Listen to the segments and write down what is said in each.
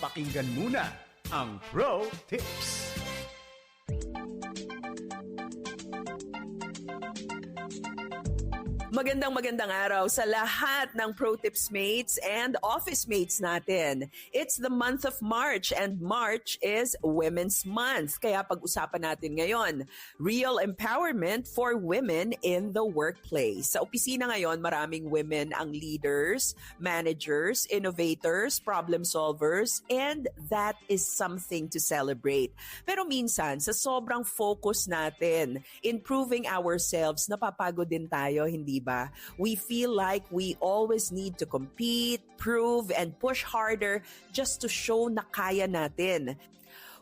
pakinggan muna ang Pro Tips. Magandang araw sa lahat ng Pro Tips mates and office mates natin. It's the month of March and March is Women's Month. Kaya pag-usapan natin ngayon, real empowerment for women in the workplace. Sa opisina ngayon, maraming women ang leaders, managers, innovators, problem solvers, and that is something to celebrate. Pero minsan, sa sobrang focus natin, improving ourselves, napapagod din tayo, hindi ba? We feel like we always need to compete, prove, and push harder just to show na kaya natin.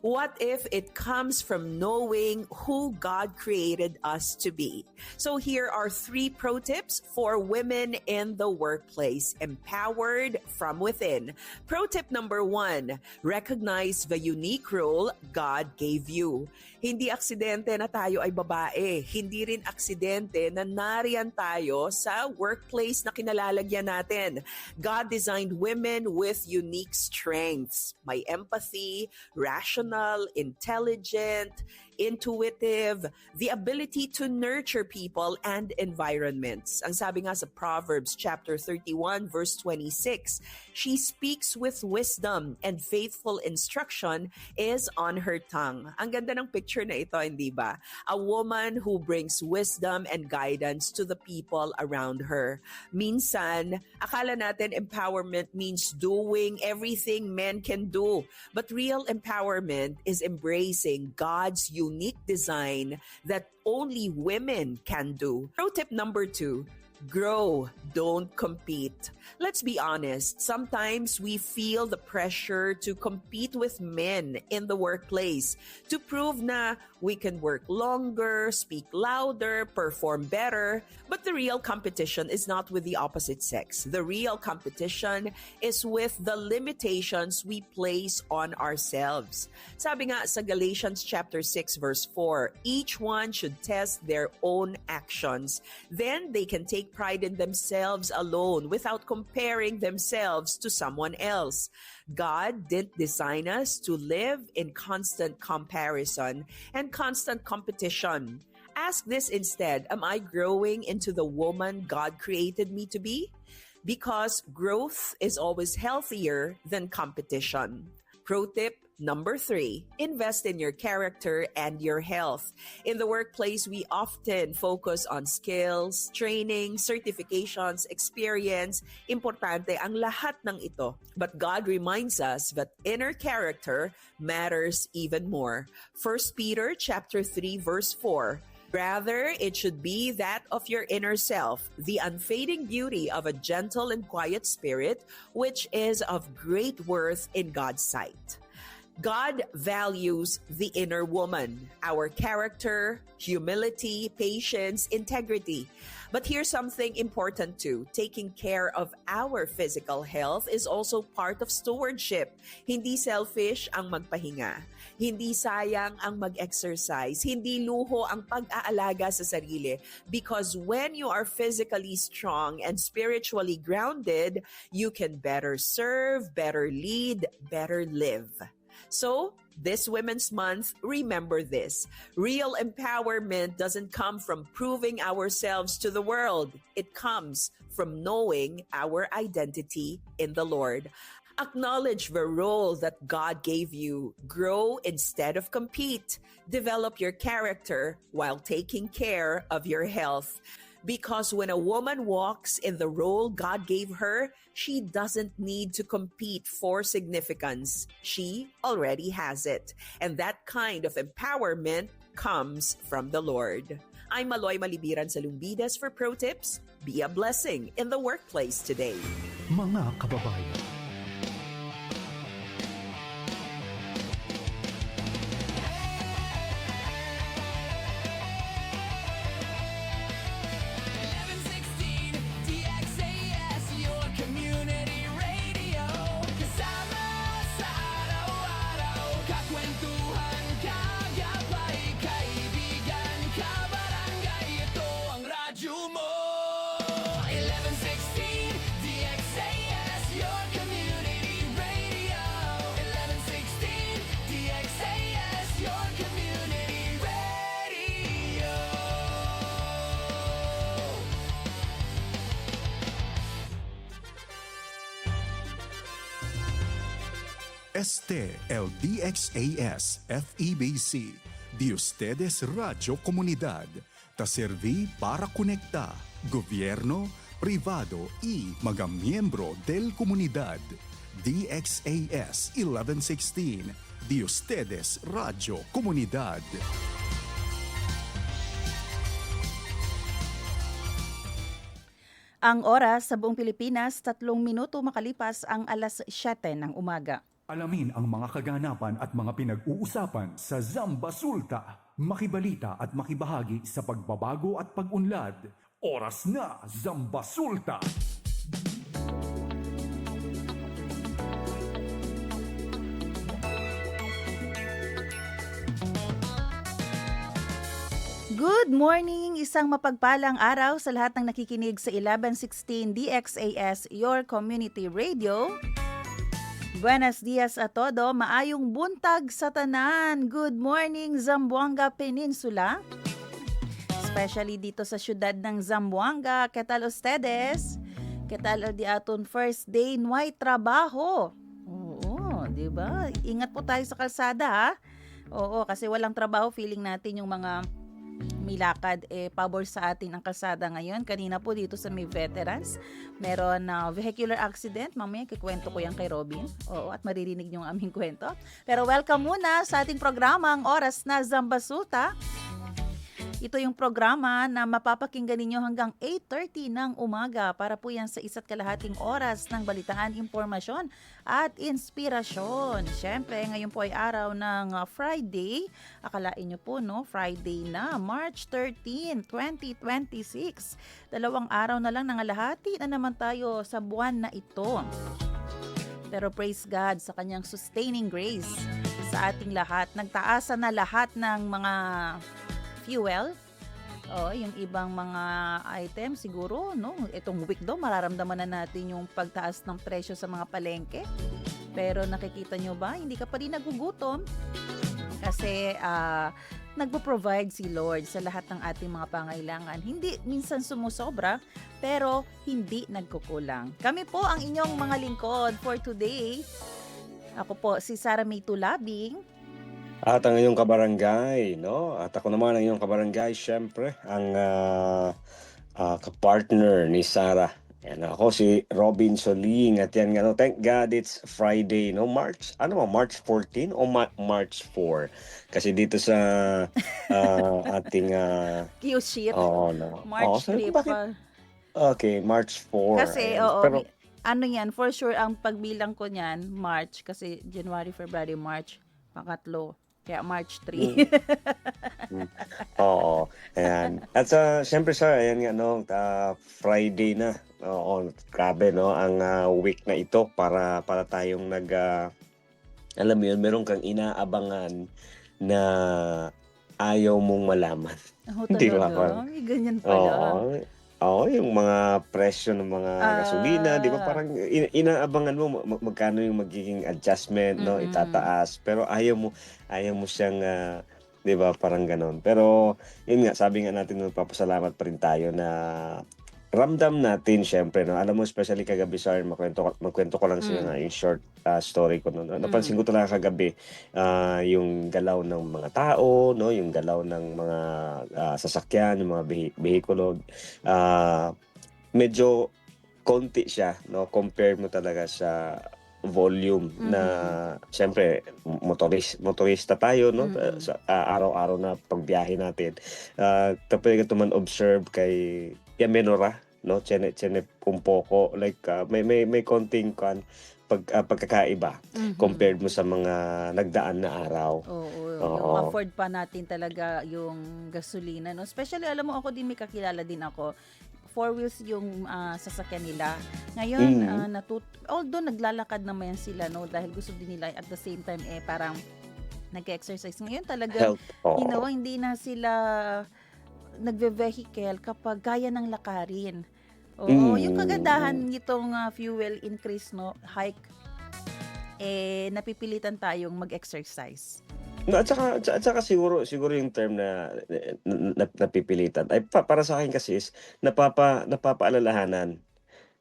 What if it comes from knowing who God created us to be? So here are 3 pro tips for women in the workplace, empowered from within. Pro tip number 1, recognize the unique role God gave you. Hindi aksidente na tayo ay babae. Hindi rin aksidente na nariyan tayo sa workplace na kinalalagyan natin. God designed women with unique strengths. May empathy, rational, intelligent, intuitive, the ability to nurture people and environments. Ang sabi nga sa Proverbs chapter 31 verse 26, she speaks with wisdom and faithful instruction is on her tongue. Ang ganda ng picture na ito, hindi ba? A woman who brings wisdom and guidance to the people around her. Minsan, akala natin empowerment means doing everything men can do. But real empowerment is embracing God's unique design that only women can do. Pro tip number 2, grow, don't compete. Let's be honest, sometimes we feel the pressure to compete with men in the workplace to prove na we can work longer, speak louder, perform better. But the real competition is not with the opposite sex. The real competition is with the limitations we place on ourselves. Sabi nga sa Galatians chapter 6 verse 4, each one should test their own actions. Then they can take pride in themselves alone without comparing themselves to someone else. God didn't design us to live in constant comparison and constant competition. Ask this instead, am I growing into the woman God created me to be? Because growth is always healthier than competition. Pro tip number 3, invest in your character and your health. In the workplace, we often focus on skills, training, certifications, experience. Importante ang lahat ng ito. But God reminds us that inner character matters even more. 1 Peter chapter 3 verse 4, rather, it should be that of your inner self, the unfading beauty of a gentle and quiet spirit, which is of great worth in God's sight. God values the inner woman, our character, humility, patience, integrity. But here's something important too. Taking care of our physical health is also part of stewardship. Hindi selfish ang magpahinga. Hindi sayang ang mag-exercise. Hindi luho ang pag-aalaga sa sarili. Because when you are physically strong and spiritually grounded, you can better serve, better lead, better live. So, this Women's Month, remember this. Real empowerment doesn't come from proving ourselves to the world. It comes from knowing our identity in the Lord. Acknowledge the role that God gave you. Grow instead of compete. Develop your character while taking care of your health. Because when a woman walks in the role God gave her, she doesn't need to compete for significance. She already has it. And that kind of empowerment comes from the Lord. I'm Maloy Malibiran sa Lumbidas for Pro Tips. Be a blessing in the workplace today. Mga kababayan, Radyo mo 1116 DXAS, your Este el DXAS FEBC, de ustedes Radio Comunidad, ta serví para conectar gobyerno, privado y mga miyembro del comunidad. DXAS 1116, de ustedes Radio Comunidad. Ang oras sa buong Pilipinas, 3 minuto makalipas ang alas 7 ng umaga. Alamin ang mga kaganapan at mga pinag-uusapan sa Zamba Sulta. Makibalita at makibahagi sa pagbabago at pag-unlad. Oras na, Zamba Sulta! Good morning! Isang mapagpalang araw sa lahat ng nakikinig sa 1116 DXAS, your community radio. Buenos dias a todo, maayong buntag sa tanan. Good morning, Zamboanga Peninsula. Especially dito sa syudad ng Zamboanga. ¿Qué tal ustedes? ¿Qué tal di aton first day nuay trabaho? Oo, di ba? Ingat po tayo sa kalsada, ha? Oo, kasi walang trabaho, feeling natin yung mga milakad, pabor sa atin ang kalsada ngayon. Kanina po dito sa may veterans, meron na vehicular accident. Mamaya kikwento ko yan kay Robin. Oo, at maririnig niyo ang aming kwento. Pero welcome muna sa ating programa, ang Oras na Zamba Sulta. Ito yung programa na mapapakinggan ninyo hanggang 8:30 ng umaga para po yan sa 1.5 oras ng balitaan, impormasyon at inspirasyon. Siyempre, ngayon po ay araw ng Friday. Akalain nyo po, no? Friday na, March 13, 2026. 2 araw na lang, nangalahati na naman tayo sa buwan na ito. Pero praise God sa kanyang sustaining grace sa ating lahat. Nagtaasan na lahat ng mga fuel, yung ibang mga items siguro, no? Itong week daw mararamdaman na natin yung pagtaas ng presyo sa mga palengke. Pero nakikita nyo ba, hindi ka pa rin nagugutom kasi nagpo-provide si Lord sa lahat ng ating mga pangailangan. Hindi minsan sumusobra, pero hindi nagkukulang. Kami po ang inyong mga lingkod for today. Ako po si Sarah May Tulabing. At ang iyong kabarangay, no? At ako naman ang iyong kabarangay, syempre, ang kapartner ni Sarah. Yan, ako si Robin Soling. At yan nga, no? Thank God it's Friday, no? March 14 o March 4? Kasi dito sa ating... Q-sheet. No. March 3 pa. Okay, March 4. Kasi, pero, ano yan, for sure, ang pagbilang ko niyan, March, kasi January, February, March, pangatlo. Kaya March 3. Oo. Ayan. At siyempre ayan nga, no, Friday na. Oo, grabe, no, ang week na ito para tayong alam mo yun, meron kang inaabangan na ayaw mong malaman. Di ba? May ganyan pala. Oo, yung mga presyo ng mga gasolina, di ba? Parang inaabangan mo magkano yung magiging adjustment, no? Itataas. Pero ayaw mo siyang, di ba? Parang ganon. Pero, yun nga, sabi nga natin, magpapasalamat pa rin tayo na ramdam natin, syempre, no? Alam mo, especially kagabi, sorry, magkwento ko lang sa'yo na yung short story ko. No? Napansin ko talaga kagabi, yung galaw ng mga tao, no? Yung galaw ng mga sasakyan, yung mga behikulo. Medyo konti siya, no? Compare mo talaga sa volume na, syempre, motorista tayo, no? Sa araw-araw na pagbiyahe natin. Tapos ito man observe kay Menora, no, chene un poco, like may konting pagkakaiba compared mo sa mga nagdaan na araw. Yung afford pa natin talaga yung gasolina, no? Especially, alam mo, ako din, may kakilala din ako, 4 wheels yung sasakyan nila. Ngayon, although naglalakad naman sila, no, dahil gusto din nila at the same time parang nag-exercise. Ngayon talaga, hindi na sila nagve-vehicle kapag kaya ng lakarin. Yung kagandahan nitong fuel increase, no, hike, napipilitan tayong mag-exercise. No, at saka siguro yung term na napipilitan ay para sa akin kasi is napapaalalahanan,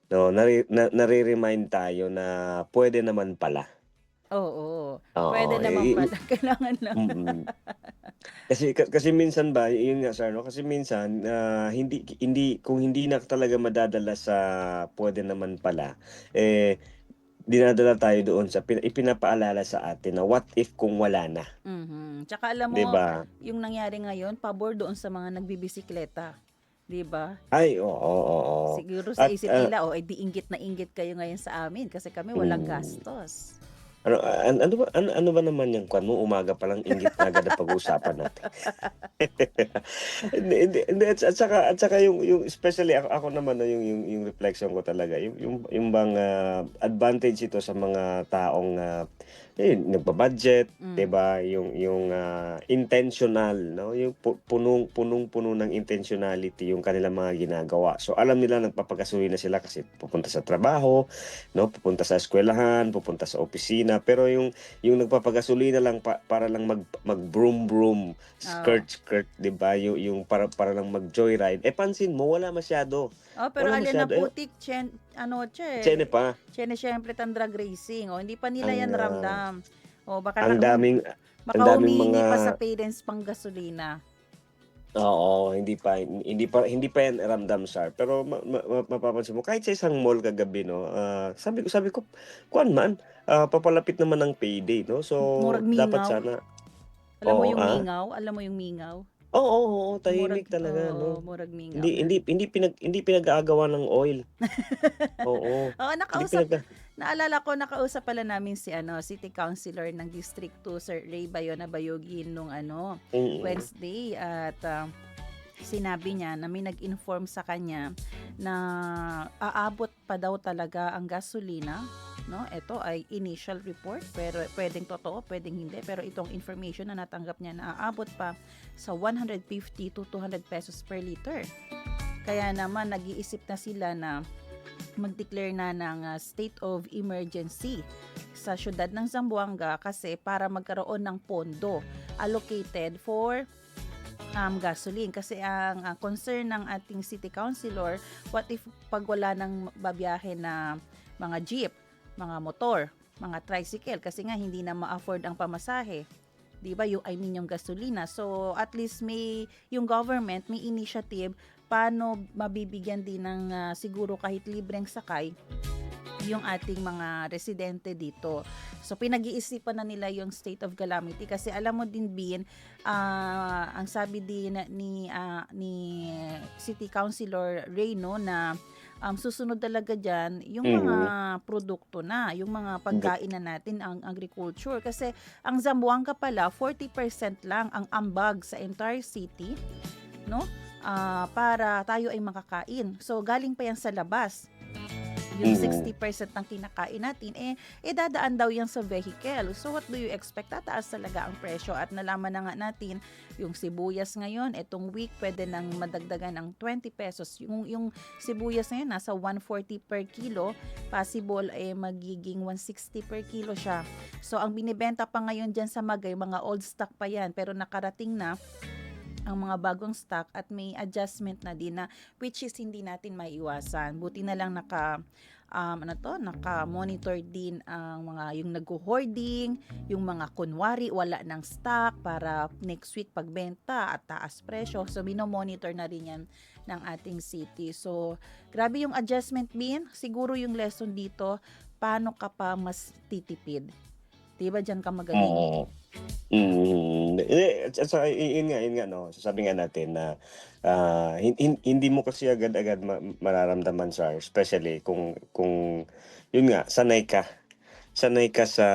no, nare-remind tayo na pwede naman pala. Oo, Oo, puwede naman pala, kailangan lang. mm. Kasi minsan ba, yun nga sir, no? Kasi minsan hindi hindi kung hindi na talaga madadala sa pwede naman pala, eh dinadala tayo doon sa ipinapaalala sa atin na what if kung wala na, Tsaka alam 'di mo, ba? yung nangyari ngayon, pabor doon sa mga nagbibisikleta, 'di ba? Ay, oo, oo. Siguro sa At isip nila, "Oh, eh, di inggit na inggit kayo ngayon sa amin kasi kami walang mm. gastos." Ano ba naman yung kwan mo, umaga pa lang inggit na agad ang pag-uusapan natin. Hindi at saka yung especially ako naman 'no, yung reflection ko talaga yung bang, advantage ito sa mga taong, nagba-budget, 'di Hmm, ba? Yung intentional 'no, yung punong-puno ng intentionality yung kanilang mga ginagawa. So, alam nila nagpapagasolina sila kasi pupunta sa trabaho 'no, pupunta sa eskuwelahan, pupunta sa opisina, pero yung nagpapagasolina lang para lang mag-vroom vroom, oo. skirt, 'di ba, yung para lang mag-joyride, eh, pansin mo Oh, pero wala alin na masyado, eh, putik ano eksene pa tsene siyempre tan drag racing, oh, hindi pa nila ang, yan ramdam. Oh, ang daming ang baka daming mga humihingi pa sa parents pang gasolina. oo, hindi pa yan ramdam sir, pero mapapansin mo kahit sa isang mall kagabi 'no, sabi ko, "Kuwan man, papalapit naman ng payday 'no, so Murag dapat mingaw. sana." Oo, Alam mo yung mingaw? oo, oo, Murag tahimik talaga oo, 'no. murag mingaw. Hindi pinag-aagawan ng oil. Oo, Oo, hindi pinag naalala ko nakausap pala namin si City Councilor ng District 2, Sir Ray Bayona Bayugin nung mm, Wednesday at sinabi niya na may nag-inform sa kanya na aabot pa daw talaga ang gasolina, no? Ito ay initial report, pero pwedeng totoo, pwedeng hindi, pero itong information na natanggap niya na aabot pa sa 150 to 200 pesos per liter. Kaya naman nag-iisip na sila na mag-declare na ng state of emergency sa syudad ng Zamboanga kasi para magkaroon ng pondo allocated for gasoline kasi ang concern ng ating city councilor, what if pag wala nang babiyahe na mga jeep, mga motor, mga tricycle kasi nga hindi na ma-afford ang pamasahe. 'Di ba? Yung gasolina. So at least yung government may initiative paano mabibigyan din ng siguro kahit libreng sakay yung ating mga residente dito. So pinag-iisipan na nila yung state of calamity kasi alam mo din Bin, ang sabi din ni City Councilor Reyno na susunod talaga diyan yung mga mm. produkto na, yung mga pagkain na natin, ang agriculture kasi ang Zamboanga pala 40% lang ang ambag sa entire city, no? Para tayo ay makakain. So galing pa yan sa labas. Yung Mm. 60% ng kinakain natin, dadaan daw yan sa vehicle. So what do you expect? Tataas talaga ang presyo at nalaman na nga natin, yung sibuyas ngayon, itong week, pwede nang madagdagan ng 20 pesos. Yung sibuyas ngayon, nasa 140 per kilo, possible magiging 160 per kilo siya. So ang binibenta pa ngayon dyan sa Magay, mga old stock pa yan, pero nakarating na ang mga bagong stock at may adjustment na din na which is hindi natin maiiwasan. Buti na lang naka-monitor din ang mga yung nag-hoarding, yung mga kunwari wala ng stock para next week pagbenta at taas presyo. So monitor na rin yan ng ating city. So grabe yung adjustment Bin. Siguro yung lesson dito, paano ka pa mas titipid? Diba dyan ka magaling? Oo. At saka yun nga 'no, sasabi nga natin na, hindi mo kasi agad-agad mararamdaman sir, especially kung yun nga, sanay ka sa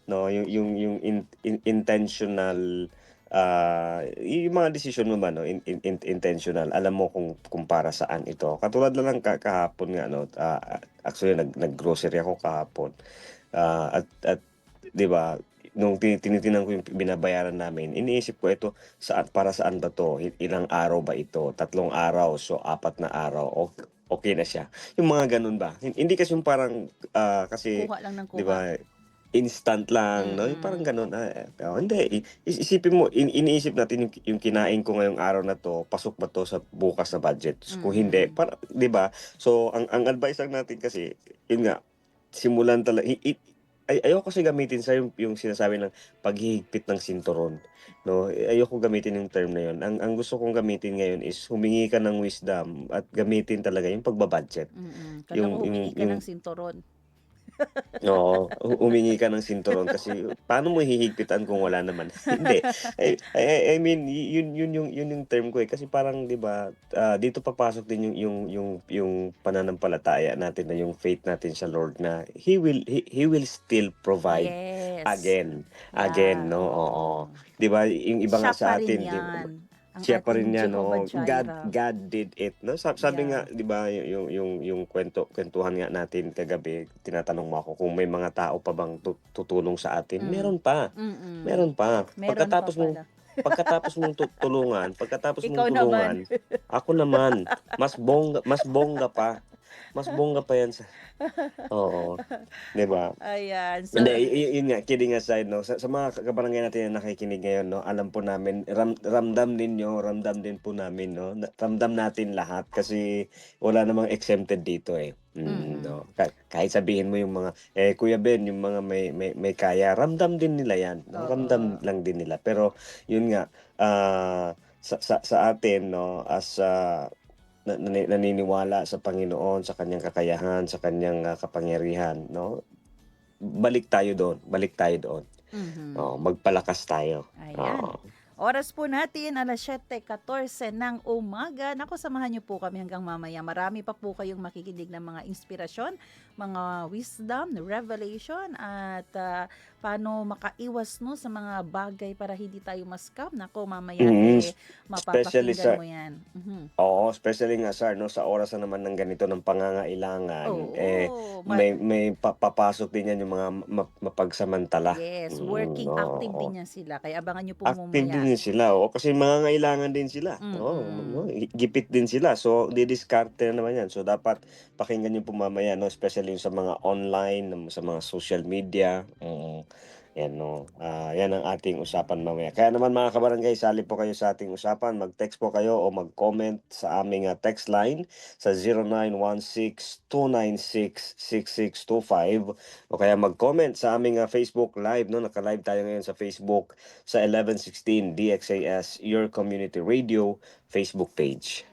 'no, yung intentional, yung mga desisyon mo ba 'no, intentional, alam mo kung para saan ito. Katulad na lang kahapon nga 'no, actually nag-grocery ako kahapon, at 'di ba, nung tinitingnan ko yung binabayaran namin, iniisip ko ito para saan ba 'to, ilang araw ba ito, 3 araw, so 4 na araw, okey na siya. Yung mga gano'n ba, hindi kasi yung parang, kasi Kuha lang ng 'di kuha. ba, instant lang 'no, yung parang Mm. gano'n, hindi, isipin mo, iniisip natin yung kinain ko ngayong araw na 'to, pasok ba 'to sa bukas na budget? Kung hindi, Mm. 'di ba? So ang advice lang natin kasi, yun nga, simulan ayoko kasi gamitin sa yung sinasabi ng paghihigpit ng sinturon, 'no? Ayoko gamitin yung term na yun. Ang gusto kong gamitin ngayon is humingi ka ng wisdom at gamitin talaga yung pagba-budget. Kala ko Yung humingi ka ng sinturon. Oo, humingi ka ng sinturon kasi paano mo hihigpitan kung wala naman? Hindi. I mean, yun yung term ko, eh, kasi parang 'di ba, dito papasok din yung pananampalataya natin na yung faith natin sa Lord na He will still provide Yes. again, Yeah, 'no, oo. oo. 'Di ba, yung iba Siya nga pa sa rin atin, 'di yan, ang siya pa rin ating 'yan, Jehovah oo. God Jireh. God did it, 'no? Sabi Yeah. nga 'di ba yung kuwentuhan nga natin kagabi, tinatanong mo ako kung may mga tao pa bang tutulong sa atin, Mm. meron pa, Mm. meron pa. Meron pa pala. Pagkatapos mong Ikaw naman. tulungan, ako naman mas bongga pa 'yan sa oo, 'di ba? Ayan, so Hindi, yun nga, kidding aside, 'no, sa mga kabarangay natin na nakikinig ngayon, 'no, alam po namin, ramdam ninyo, ramdam din po namin, 'no, ramdam natin lahat kasi wala namang exempted dito, eh. 'No, kahit sabihin mo yung mga, Kuya Ben, yung mga may kaya, ramdam din nila 'yan, 'no, ramdam oo. lang din nila. Pero yun nga, sa atin, 'no, as, naniniwala sa Panginoon, sa kanyang kakayahan, sa kanyang, kapangyarihan, 'no, balik tayo doon. Mhm. Oo, magpalakas tayo. Ayan. Oo. Oras po natin, 7:14 ng umaga. Naku, samahan niyo po kami hanggang mamaya. Marami pa po kayong makikinig ng mga inspirasyon, mga wisdom, revelation, at paano makaiwas no sa mga bagay para hindi tayo ma-scam. Naku, mamaya Mm, especially mapapakinggan sa mo yan. oo, especially nga sir, 'no, sa oras na naman ng ganito ng pangangailangan, Oo, may papasok din yan yung mga mapagsamantala. yes, working active Oo. din yan sila. Kaya abangan niyo po Active mamaya. din sila, oo, kasi mangangailangan din sila, oo, Mm. gipit din sila, so didiskarte na naman yan. So dapat pakinggan niyo po mamaya, 'no, especially yung sa mga online, sa mga social media, yan, 'no, yan ang ating usapan mamaya. Kaya naman mga kabarangay, sali po kayo sa ating usapan, mag-text po kayo o mag-comment sa aming, text line sa 0916-296-6625 o kaya mag-comment sa aming, Facebook Live, 'no, naka-live tayo ngayon sa Facebook sa 1116 DXAS Your Community Radio Facebook page.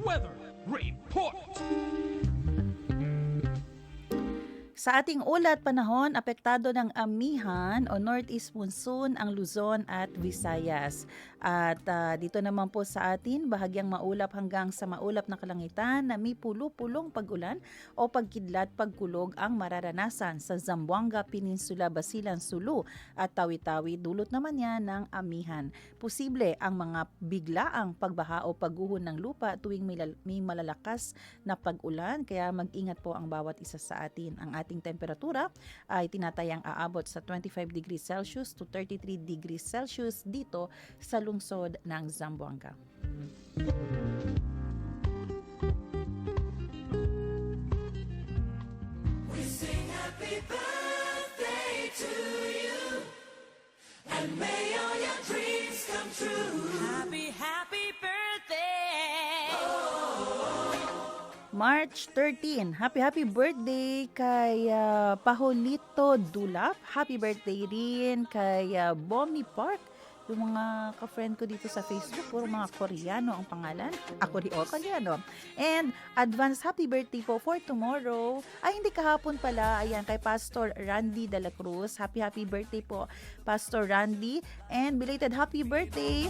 Weather Report. Sa ating ulat panahon, apektado ng amihan o northeast monsoon ang Luzon at Visayas. At dito naman po sa atin, bahagyang maulap hanggang sa maulap na kalangitan na may pulo-pulong pag-ulan o pagkidlat pagkulog ang mararanasan sa Zamboanga Peninsula, Basilan, Sulu at Tawi-Tawi. Dulot naman yan ng amihan. Posible ang mga biglaang pagbaha o pagguho ng lupa tuwing may malalakas na pag-ulan. Kaya mag-ingat po ang bawat isa sa atin. Ang ating temperatura ay tinatayang aabot sa 25 degrees Celsius to 33 degrees Celsius dito sa lungsod ng Zamboanga. We sing happy birthday to you, and may all your dreams come true. Happy, happy birthday. March 13, happy birthday kay Paholito Dulap. Happy birthday rin kay Bomi Park. Yung mga ka-friend ko dito sa Facebook, puro mga Koreano ang pangalan. Ako rin, Koreano. And advance happy birthday po for tomorrow. Ay, hindi kahapon pala. Ayan, kay Pastor Randy de la Cruz. Happy birthday po, Pastor Randy. And belated happy birthday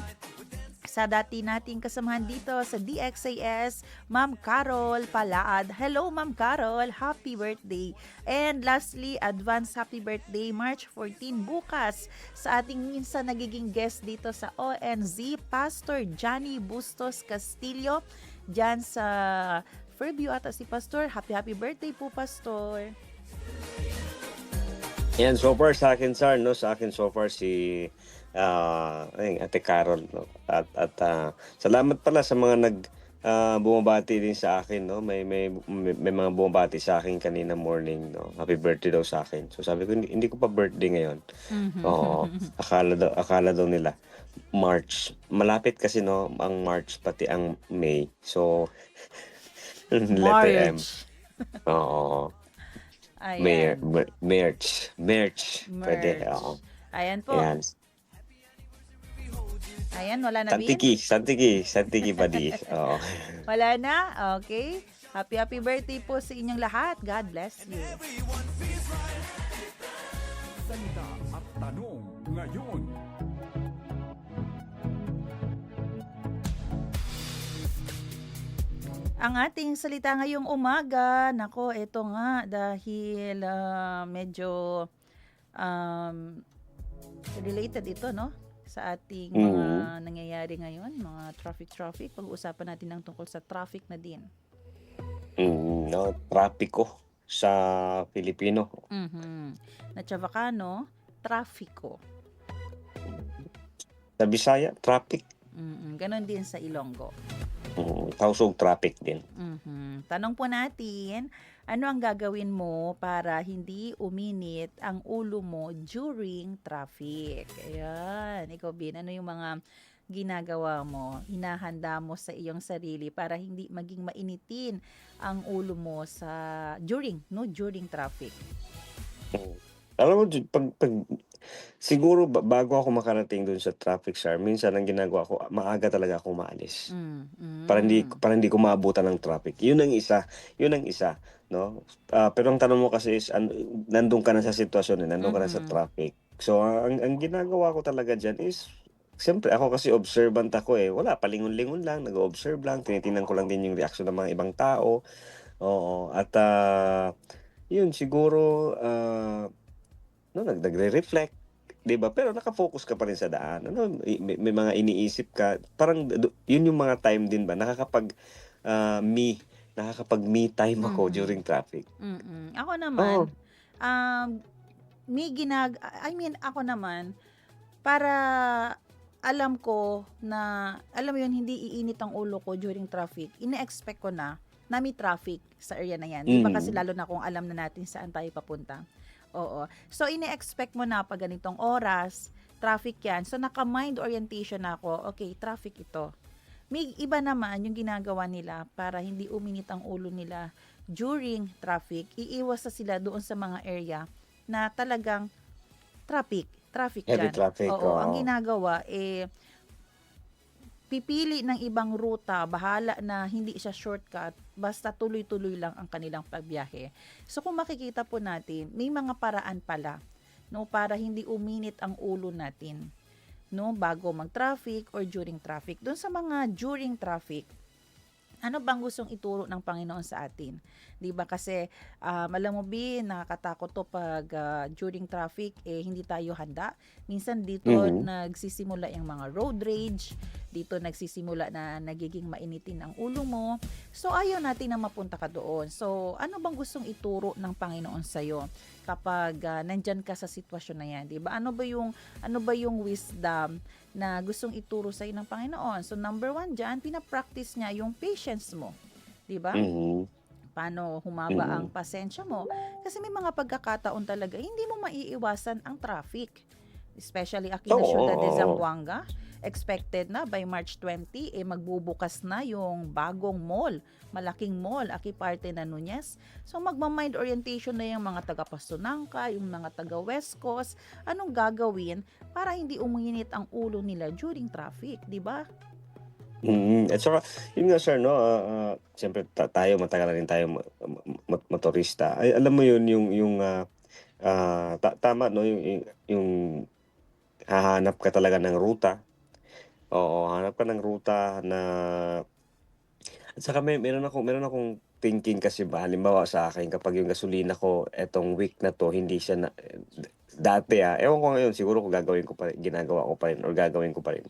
sa dati nating kasamahan dito sa DXAS, Ma'am Carol Palaad. Hello, Ma'am Carol. Happy birthday. And lastly, advance happy birthday March 14 bukas sa ating minsan nagiging guest dito sa ONZ, Pastor Johnny Bustos Castillo. Diyan sa Fairview ata si Pastor. Happy birthday po, Pastor. Yan, so far sa akin, sir, 'no, sa akin so far si Ate Carol, 'no, at salamat pala sa mga bumabati din sa akin, 'no, may mga bumabati sa akin kanina morning, 'no, happy birthday daw sa akin. So sabi ko, hindi ko pa birthday ngayon. Oo, akala daw nila March. Malapit kasi, 'no, ang March pati ang May. So letter M. March. Oo. Ayan. Merch. Pwede, Merch. oo. Ayan po. Ayan. Ayan, wala na, Bin? Santiki buddy. Oo. Wala na? Okay. Happy birthday po sa inyong lahat. God bless you. Salita at tanong ngayon. Ang ating salita ngayong umaga, nako, eto nga, dahil medyo um, related ito, no? Sa ating mga nangyayari ngayon, mga traffic. Pag-uusapan natin ng tungkol sa traffic na din. No, trapiko sa Filipino. Na Chavacano, trafiko. Sa Bisaya, traffic. Ganon din sa Ilonggo. Tausog traffic din. Tanong po natin, ano ang gagawin mo para hindi uminit ang ulo mo during traffic? Ayan, ikaw, Bin, ano yung mga ginagawa mo, hinahanda mo sa iyong sarili para hindi maging mainitin ang ulo mo during traffic? Alam mo, siguro bago ako makarating dun sa traffic, Sir, minsan ang ginagawa ko, maaga talaga ako maalis. Para hindi ko maabutan ng traffic. Yun ang isa, no? Pero ang tanong mo kasi is, nandun ka na sa sitwasyon, nandun ka na sa traffic. So, ang ginagawa ko talaga dyan is, siyempre, ako kasi observant ako eh. Wala, palingon-lingon lang, nag-observe lang, tinitingnan ko lang din yung reaction ng mga ibang tao. Oo, at yun, siguro, no, nagre-reflect, 'di ba? Pero nakafocus ka pa rin sa daan. May mga iniisip ka. Parang yun yung mga time din ba nakakapag me time ako during traffic. Ako naman, Oo. ako naman, para alam ko na, alam mo yun, hindi iinit ang ulo ko during traffic, ine-expect ko na may traffic sa area na yan. Di ba kasi lalo na kung alam na natin saan tayo papunta. Oo. So, ine-expect mo na pag ganitong oras, traffic yan. So, naka-mind orientation na ako, okay, traffic ito. May iba naman yung ginagawa nila para hindi uminit ang ulo nila during traffic. Iiwas na sila doon sa mga area na talagang traffic Heavy dyan. traffic. Oo, ang Oo. ginagawa, pipili ng ibang ruta, bahala na hindi siya shortcut, basta tuloy-tuloy lang ang kanilang pagbiyahe. So kung makikita po natin, may mga paraan pala, no, para hindi uminit ang ulo natin, no, bago mag-traffic or during traffic. Doon sa mga during traffic, ano bang gustong ituro ng Panginoon sa atin? 'Di ba kasi alam mo, Bin, nakakatakot to pag during traffic hindi tayo handa. Minsan dito nagsisimula yung mga road rage, dito nagsisimula na nagiging mainitin ang ulo mo. So ayaw natin na mapunta ka doon. So ano bang gustong ituro ng Panginoon sa iyo kapag nandyan ka sa sitwasyon na yan, 'di ba? Ano ba yung wisdom na gustong ituro sa iyo ng Panginoon? So number 1 diyan, pina-practice niya yung patience mo, 'di ba? Paano humaba ang pasensya mo? Kasi may mga pagkakataon talaga hindi mo maiiwasan ang traffic. Especially aquí na Ciudad de Zamboanga, expected na by March 20 magbubukas na yung bagong mall, malaking mall, Aki Parte na Nunez. So magma-mind orientation na yung mga taga Pastonangka, yung mga taga West Coast, anong gagawin para hindi uminit ang ulo nila during traffic, 'di ba? At saka, yun nga, Sir, no, siyempre tayo, matagal na rin tayo motorista. Ay, alam mo yun, tama, no, yung hahanap ka talaga ng ruta. Oo, hanap ka ng ruta na, at saka meron akong thinking kasi ba, halimbawa sa akin, kapag yung gasolina ko, etong week na to, hindi siya na, dati ewan ko ngayon, siguro kung ginagawa ko pa rin, or gagawin ko pa rin.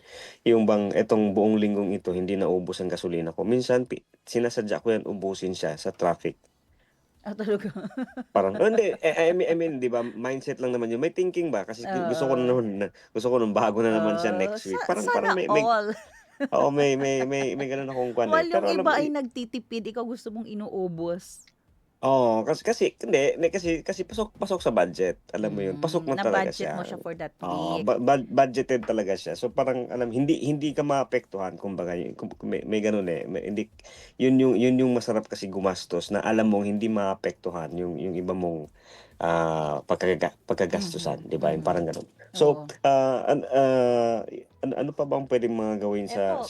Yung bang, etong buong linggong ito, hindi naubos ang gasolina ko. Minsan, sinasadya ko yan, ubusin siya sa traffic. Talaga. Parang, hindi, I mean, di ba, mindset lang naman yun. May thinking ba? Kasi gusto ko nung bago na naman siya next week. Sana may, all. oo, may ganun akong kwan. While Pero yung alam iba mo, ay nagtitipid, ikaw gusto mong inuubos. Oo, kasi pasok sa budget, alam mo 'yun, pasok na talaga Na-budget siya. mo siya for that Oo, week. budgeted talaga siya. So, parang hindi hindi ka maapektuhan kumbaga, kung may gano'n, hindi 'yun yung masarap kasi gumastos na alam mong hindi maapektuhan yung iba mong, pagkagastusan, Mhm, 'di ba, yung mhm. parang gano'n. So, Oo. ano pa bang puwedeng mga gawin sa Eto,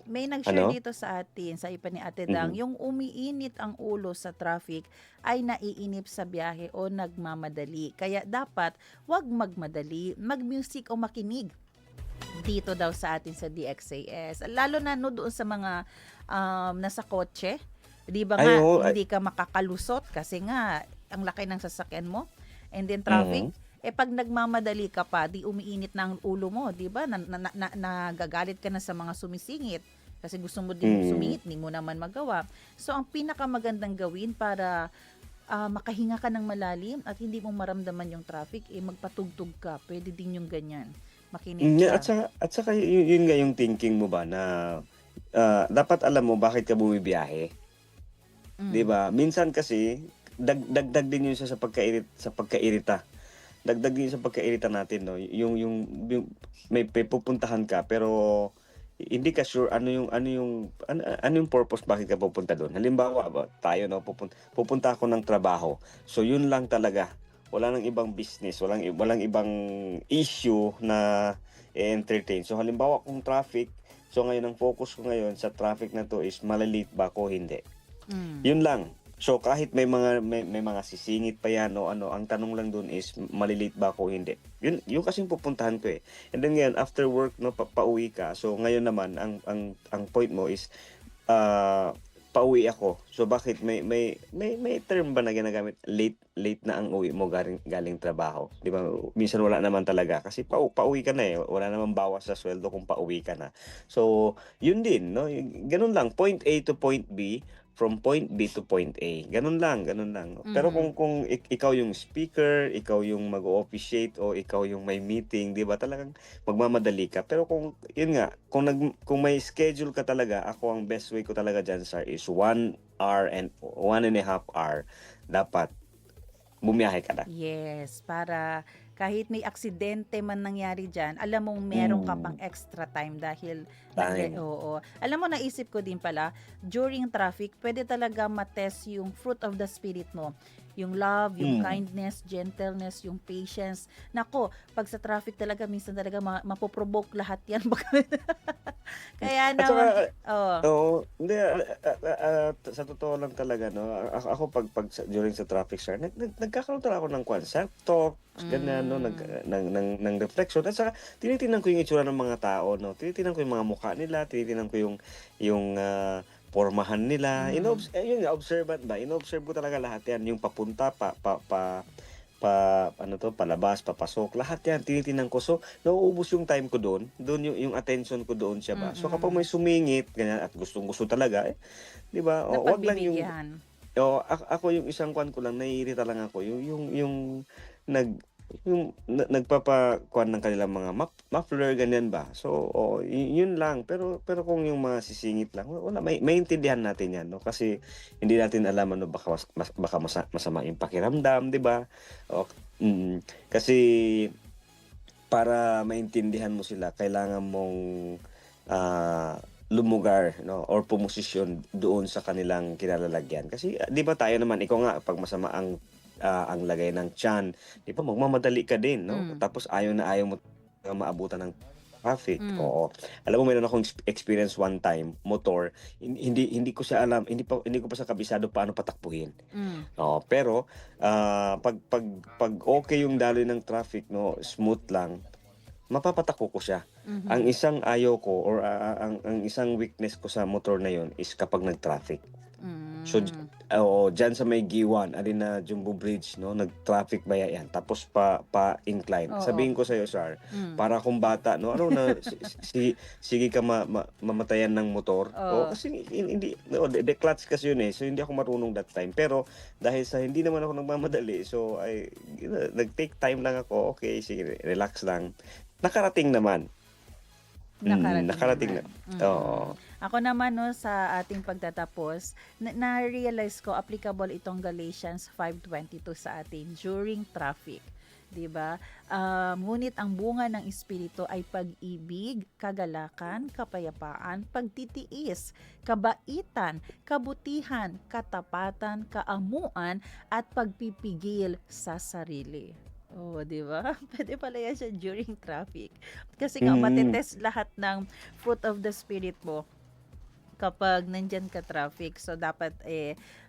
may nag-share ano? dito sa atin, sa ipa ni Ate Dang, Mhm. yung umiinit ang ulo sa traffic ay naiinip sa biyahe o nagmamadali. Kaya dapat wag magmadali, mag-music o makinig dito daw sa atin sa DXAS. Lalo na no doon sa mga nasa kotse. Di ba Ay, nga, oo, hindi ka makakalusot kasi nga ang laki ng sasakyan mo and then traffic. mhm, Eh pag nagmamadali ka pa, di umiinit na ang ulo mo, di ba? Nagagalit ka na sa mga sumisingit kasi gusto mo ding mm. sumingit, di mo naman magawa. So ang pinakamagandang gawin para makahinga ka ng malalim at hindi mo maramdaman yung traffic, eh magpatugtog ka. Pwede din yung ganyan. Makinig At ka. saka yun nga yung thinking mo ba na, dapat alam mo bakit ka bumibiyahe, 'di Mm. ba? Minsan kasi dagdag din yun siya sa pagkairita. Dagdag din sa pagkairita natin 'no, yung may pupuntahan ka pero hindi ka sure ano yung purpose bakit ka pupunta dun. Halimbawa ba, tayo 'no, pupunta ako ng trabaho, so yun lang talaga. Wala ng ibang business, walang ibang issue na i-entertain. So halimbawa kung traffic, so ngayon ang focus ko ngayon sa traffic na 'to is male-late ba ako o hindi. Mm. Yun lang. So kahit may mga sisingit pa yan o ano, ang tanong lang dun is mali-late ba ako o hindi. Yun kasi yung pupuntahan ko, eh. And then ngayon after work 'no, pauwi ka. So ngayon naman ang point mo is, pauwi ako. So bakit may term ba na ginagamit, late na ang uwi mo galing galing trabaho, 'di ba? Minsan wala naman talaga kasi pauwi ka na, eh. Wala namang bawas sa sweldo kung pauwi ka na. So yun din 'no, ganun lang, point A to point B. From point B to point A, gano'n lang 'no. Pero Mhm. kung ikaw yung speaker, ikaw yung mag-o-officiate o ikaw yung may meeting, 'di ba, talagang magmamadali ka. Pero kung yun nga, kung may schedule ka talaga, ako ang best way ko talaga diyan sir is 1 hour and 1.5 hour dapat bumiyahe ka na. Yes, para kahit may aksidente man nangyari diyan, alam mong meron ka pang Hmm, extra time dahil time. oo. Alam mo, naisip ko din pala, during traffic, pwede talaga matest yung fruit of the spirit mo. Yung love, yung Hmm. kindness, gentleness, yung patience. Nako, pag sa traffic talaga, minsan talaga mapoprovoke lahat yan. Kaya At saka naman, oh, oo, hindi, sa totoo lang talaga 'no, ako 'pag during sa traffic sir, nagkakaroon talaga ako ng kuwan, self-talks ganyan 'no, mm, ng reflection at saka tinitingnan ko yung itsura ng mga tao 'no, tinitingnan ko yung mga mukha nila, tinitingnan ko yung pormahan nila, mm, yun nga observant ba, ino-observe ko talaga lahat 'yan, yung papunta, ano 'to, palabas, papasok, lahat 'yan tinitingnan ko. So, nauubos yung time ko do'n yung attention ko doon siya ba. So, kapag mm. may sumingit ganyan at gustong-gusto talaga, 'di ba, wag lang yung Napagbibigyan. ako yung isang kuwan ko lang, naiirita lang ako yung nag nagpapakuwan ng kanilang mga muffler ganyan ba. So, oo, yun lang. Pero kung yung mga sisingit lang, wala, maintindihan natin 'yan 'no, kasi hindi natin alam ano, baka masama yung pakiramdam, 'di ba? O kasi para maintindihan mo sila kailangan mong, lumugar 'no or pumosisyon doon sa kanilang kinalalagyan. Kasi, 'di ba tayo naman, ikaw nga 'pag masama ang lagay ng tiyan, 'di ba magmamadali ka din 'no? Mm, Tapos ayaw mo maabutan ng traffic, mm, oo. Alam mo meron akong experience one time, motor, hindi ko siya alam, hindi ko pa siya kabisado paano patakbuhin. hmm, Oo, pero, 'pag okey yung daloy ng traffic 'no, smooth lang, mapapatakbo ko siya. Ang mhm. isang ayaw ko or, ang isang weakness ko sa motor na yun is kapag nag-traffic. So, Hmm, oo, diyan sa may Giwan, alin na Jumbo Bridge 'no, nag-traffic baya 'yan tapos pa-incline. oo, Sabihin ko sa'yo sir, hmm, para akong bata 'no, ano na sige ka mamatayan ng motor. Oo, oo, kasi hindi oo, clutch kasi yun, eh, so hindi ako marunong that time. Pero dahil sa hindi naman ako nagmamadali, so nag-take time lang ako, okey sige relax lang. Nakarating naman. nakarating Nakarating naman, na, mm. oo. Ako naman no, sa ating pagtatapos, na-realize ko applicable itong Galatians 5:22 sa atin during traffic. 'Di ba? Ngunit ang bunga ng Espiritu ay pag-ibig, kagalakan, kapayapaan, pagtitiis, kabaitan, kabutihan, katapatan, kaamuan, at pagpipigil sa sarili. Oh, 'di ba? Pwede pala yan siya during traffic. Kasi nga matetest lahat ng fruit of the spirit mo kapag nandyan ka traffic. So, dapat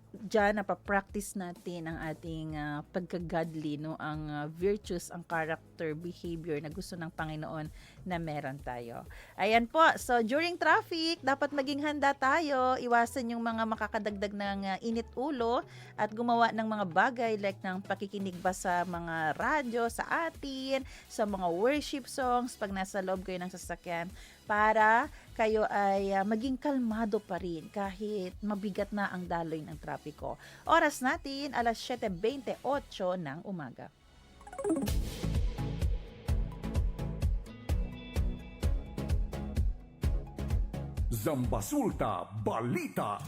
dyan napapractice natin ang ating pagka-godly, no? Ang virtues, ang character, behavior na gusto ng Panginoon na meron tayo. Ayan po. So, during traffic, dapat maging handa tayo. Iwasan yung mga makakadagdag ng init ulo at gumawa ng mga bagay like ng pakikinig ba sa mga radyo sa atin, sa mga worship songs pag nasa loob kayo ng sasakyan, para kayo ay maging kalmado pa rin kahit mabigat na ang daloy ng trapiko. Oras natin, alas 7:28 ng umaga. Zambasulta Balita.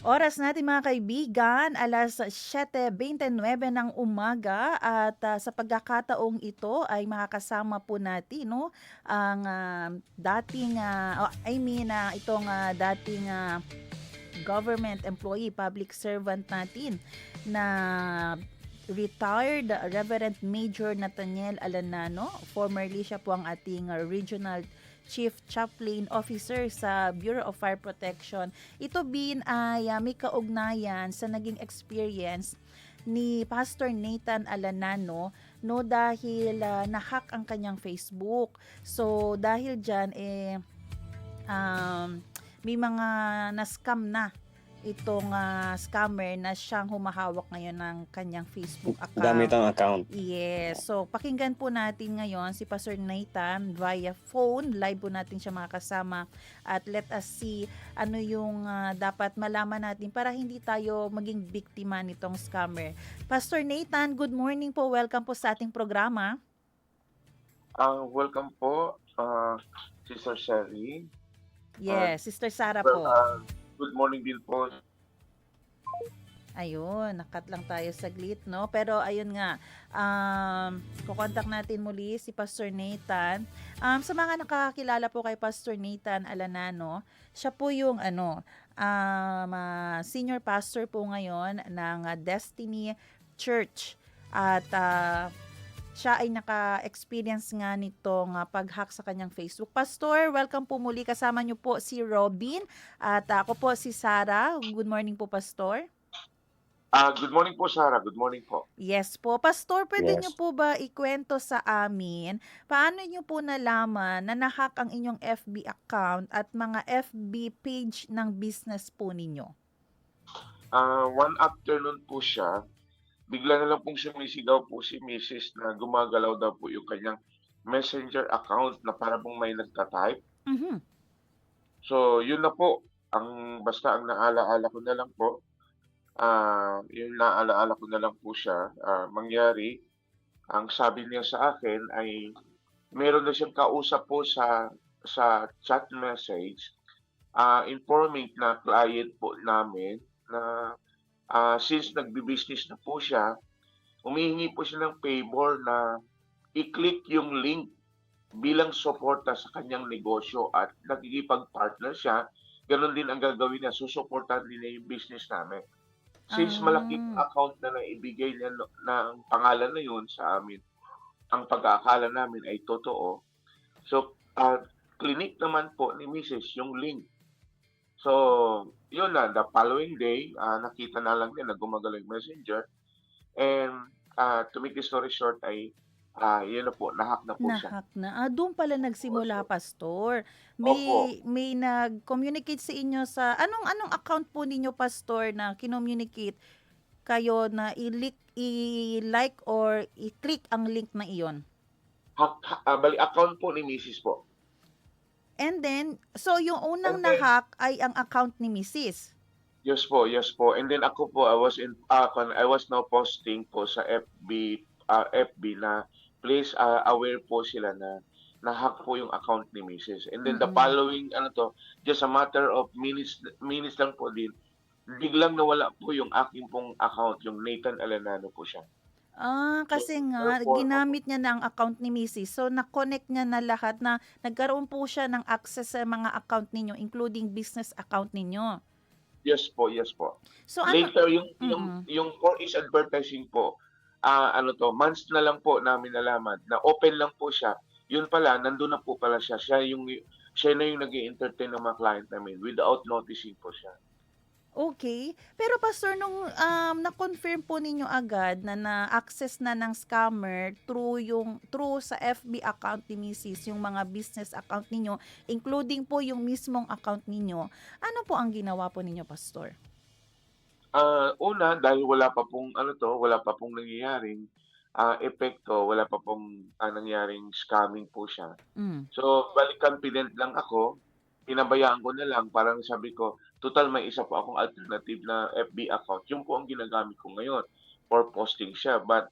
Oras natin mga kaibigan, alas 7:29 ng umaga at sa pagkakataong ito ay makakasama po natin no, ang dating, itong dating government employee, public servant natin na retired Reverend Major Nathaniel Alanano. Formerly siya po ang ating regional Chief Chaplain Officer sa Bureau of Fire Protection. Ito ay may kaugnayan sa naging experience ni Pastor Nathan Alanano no, dahil na-hack ang kanyang Facebook. So dahil dyan may mga na-scam na itong scammer na siyang humahawak ngayon ng kanyang Facebook account. Gamit ang account. Yes. So, pakinggan po natin ngayon si Pastor Nathan via phone. Live po natin siya makakasama. At let us see ano yung dapat malaman natin para hindi tayo maging biktima nitong scammer. Pastor Nathan, good morning po. Welcome po sa ating programa. Welcome po, Sister Sherry. Yes, Sister Sara po. Good morning din po. Ayun, nakat lang tayo saglit, no? Pero ayun nga, kukontak natin muli si Pastor Nathan. Sa mga nakakakilala po kay Pastor Nathan Alanano, siya po yung senior pastor po ngayon ng Destiny Church. At siya ay naka-experience nga nitong pag-hack sa kanyang Facebook. Pastor, welcome po muli. Kasama niyo po si Robin at ako po si Sarah. Good morning po, Pastor. Good morning po, Sarah. Good morning po. Yes po. Pastor, pwede Yes. niyo po ba ikwento sa amin paano niyo po nalaman na nahack ang inyong FB account at mga FB page ng business po ninyo? One afternoon po siya, bigla na lang pong sumisigaw po si Mrs. na gumagalaw daw po yung kanyang messenger account na para pong may nagtatype. Mhm. So, yun na po. Basta ang naalaala ko na lang po, yung naalaala ko na lang po siya, mangyari, ang sabi niya sa akin ay meron na siyang kausap po sa chat message, informant na client po namin na since nagbi-business na po siya, humihingi po siya ng favor na i-click yung link bilang suporta sa kanyang negosyo at nakikipag-partner siya. Ganon din ang gagawin niya, susuportahan din niya yung business namin. Since malaking account na naibigay niya ng pangalan na yun sa amin, ang pag-aakala namin ay totoo. So, clinic naman po ni Mrs. yung link. So, yun na, the following day, nakita na lang niya na gumagalaw yung messenger. And to make the story short ay, yun na po, nahack na po siya. Nahack na. Doon pala nagsimula, Pastor. Opo. May nag-communicate sa inyo sa anong account po ninyo, Pastor, na kinommunicate kayo na i-like or i-click ang link na iyon? Bali, account po ni Mrs. po. And then, so yung unang And then- na-hack ay ang account ni Mrs. Yes po, yes po. And then ako po, I was now posting po sa FB na please aware po sila na na-hack po yung account ni Mrs. And then the Mm. following, just a matter of minutes lang po din, biglang nawala po yung aking pong account, yung Nathan Alanano po siya. Kasi So, nga therefore, ginamit niya na ang account ni Mrs. So na-connect niya na lahat na nagkaroon po siya ng access sa mga account ninyo including business account ninyo. yes po, yes po. So ano Later, Mm. yung for is advertising po, months na lang po namin nalaman na open lang po siya. Yun pala, nandun na po pala siya. Siya na yung nag-entertain ng mga client namin without noticing po siya. Okay. Pero pastor nung na-confirm po ninyo agad na na-access na ng scammer through sa FB account ni Mrs. yung mga business account ninyo including po yung mismong account ninyo. Ano po ang ginawa po ninyo, pastor? Una, dahil wala pa pong nangyayaring epekto, wala pa pong nangyaring scamming po siya. Mm. So, balik confident lang ako. Pinabayaan ko na lang. Parang sabi ko, total may isa po akong alternative na FB account. Yung po ang ginagamit ko ngayon for posting siya. But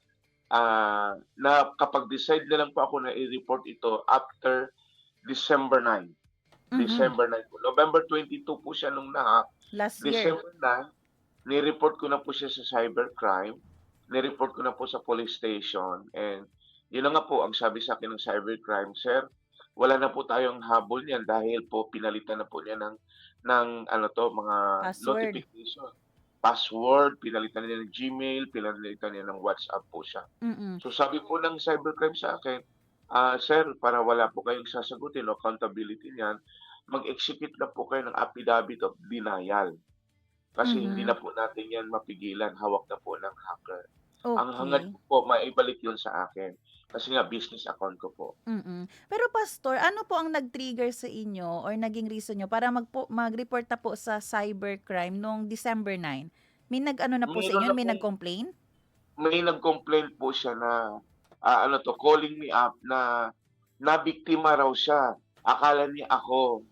kapag-decide na lang po ako na i-report ito after December 9. Mhm. December 9 po. November 22 po siya nung na Last year. December 9, ni-report ko na po siya sa cybercrime. Ni-report ko na po sa police station. And yun na nga po, ang sabi sa akin ng cybercrime, sir, wala na po tayong habol niyan dahil po pinalitan na po niya ng mga Password. notification. Password, pinalitan niya ng Gmail, pinalitan niya ng WhatsApp po siya. Mm. So sabi po ng cybercrime sa akin, sir, para wala po kayong sasagutin o accountability niyan, mag-execute na po kayo ng affidavit of denial. Kasi hindi Mhm. na po natin yan mapigilan, hawak na po ng hacker. Ang hangad Okay. po, maibalik yun sa akin. Kasi nga, business account ko po. Mm. Pero pastor, ano po ang nag-trigger sa inyo or naging reason nyo para mag-report na po sa cybercrime noong December 9? May nag-ano na po sa Mayroon inyo? na May pong, nag-complain? may nag-complain po siya na, calling me up na nabiktima raw siya. Akala niya ako,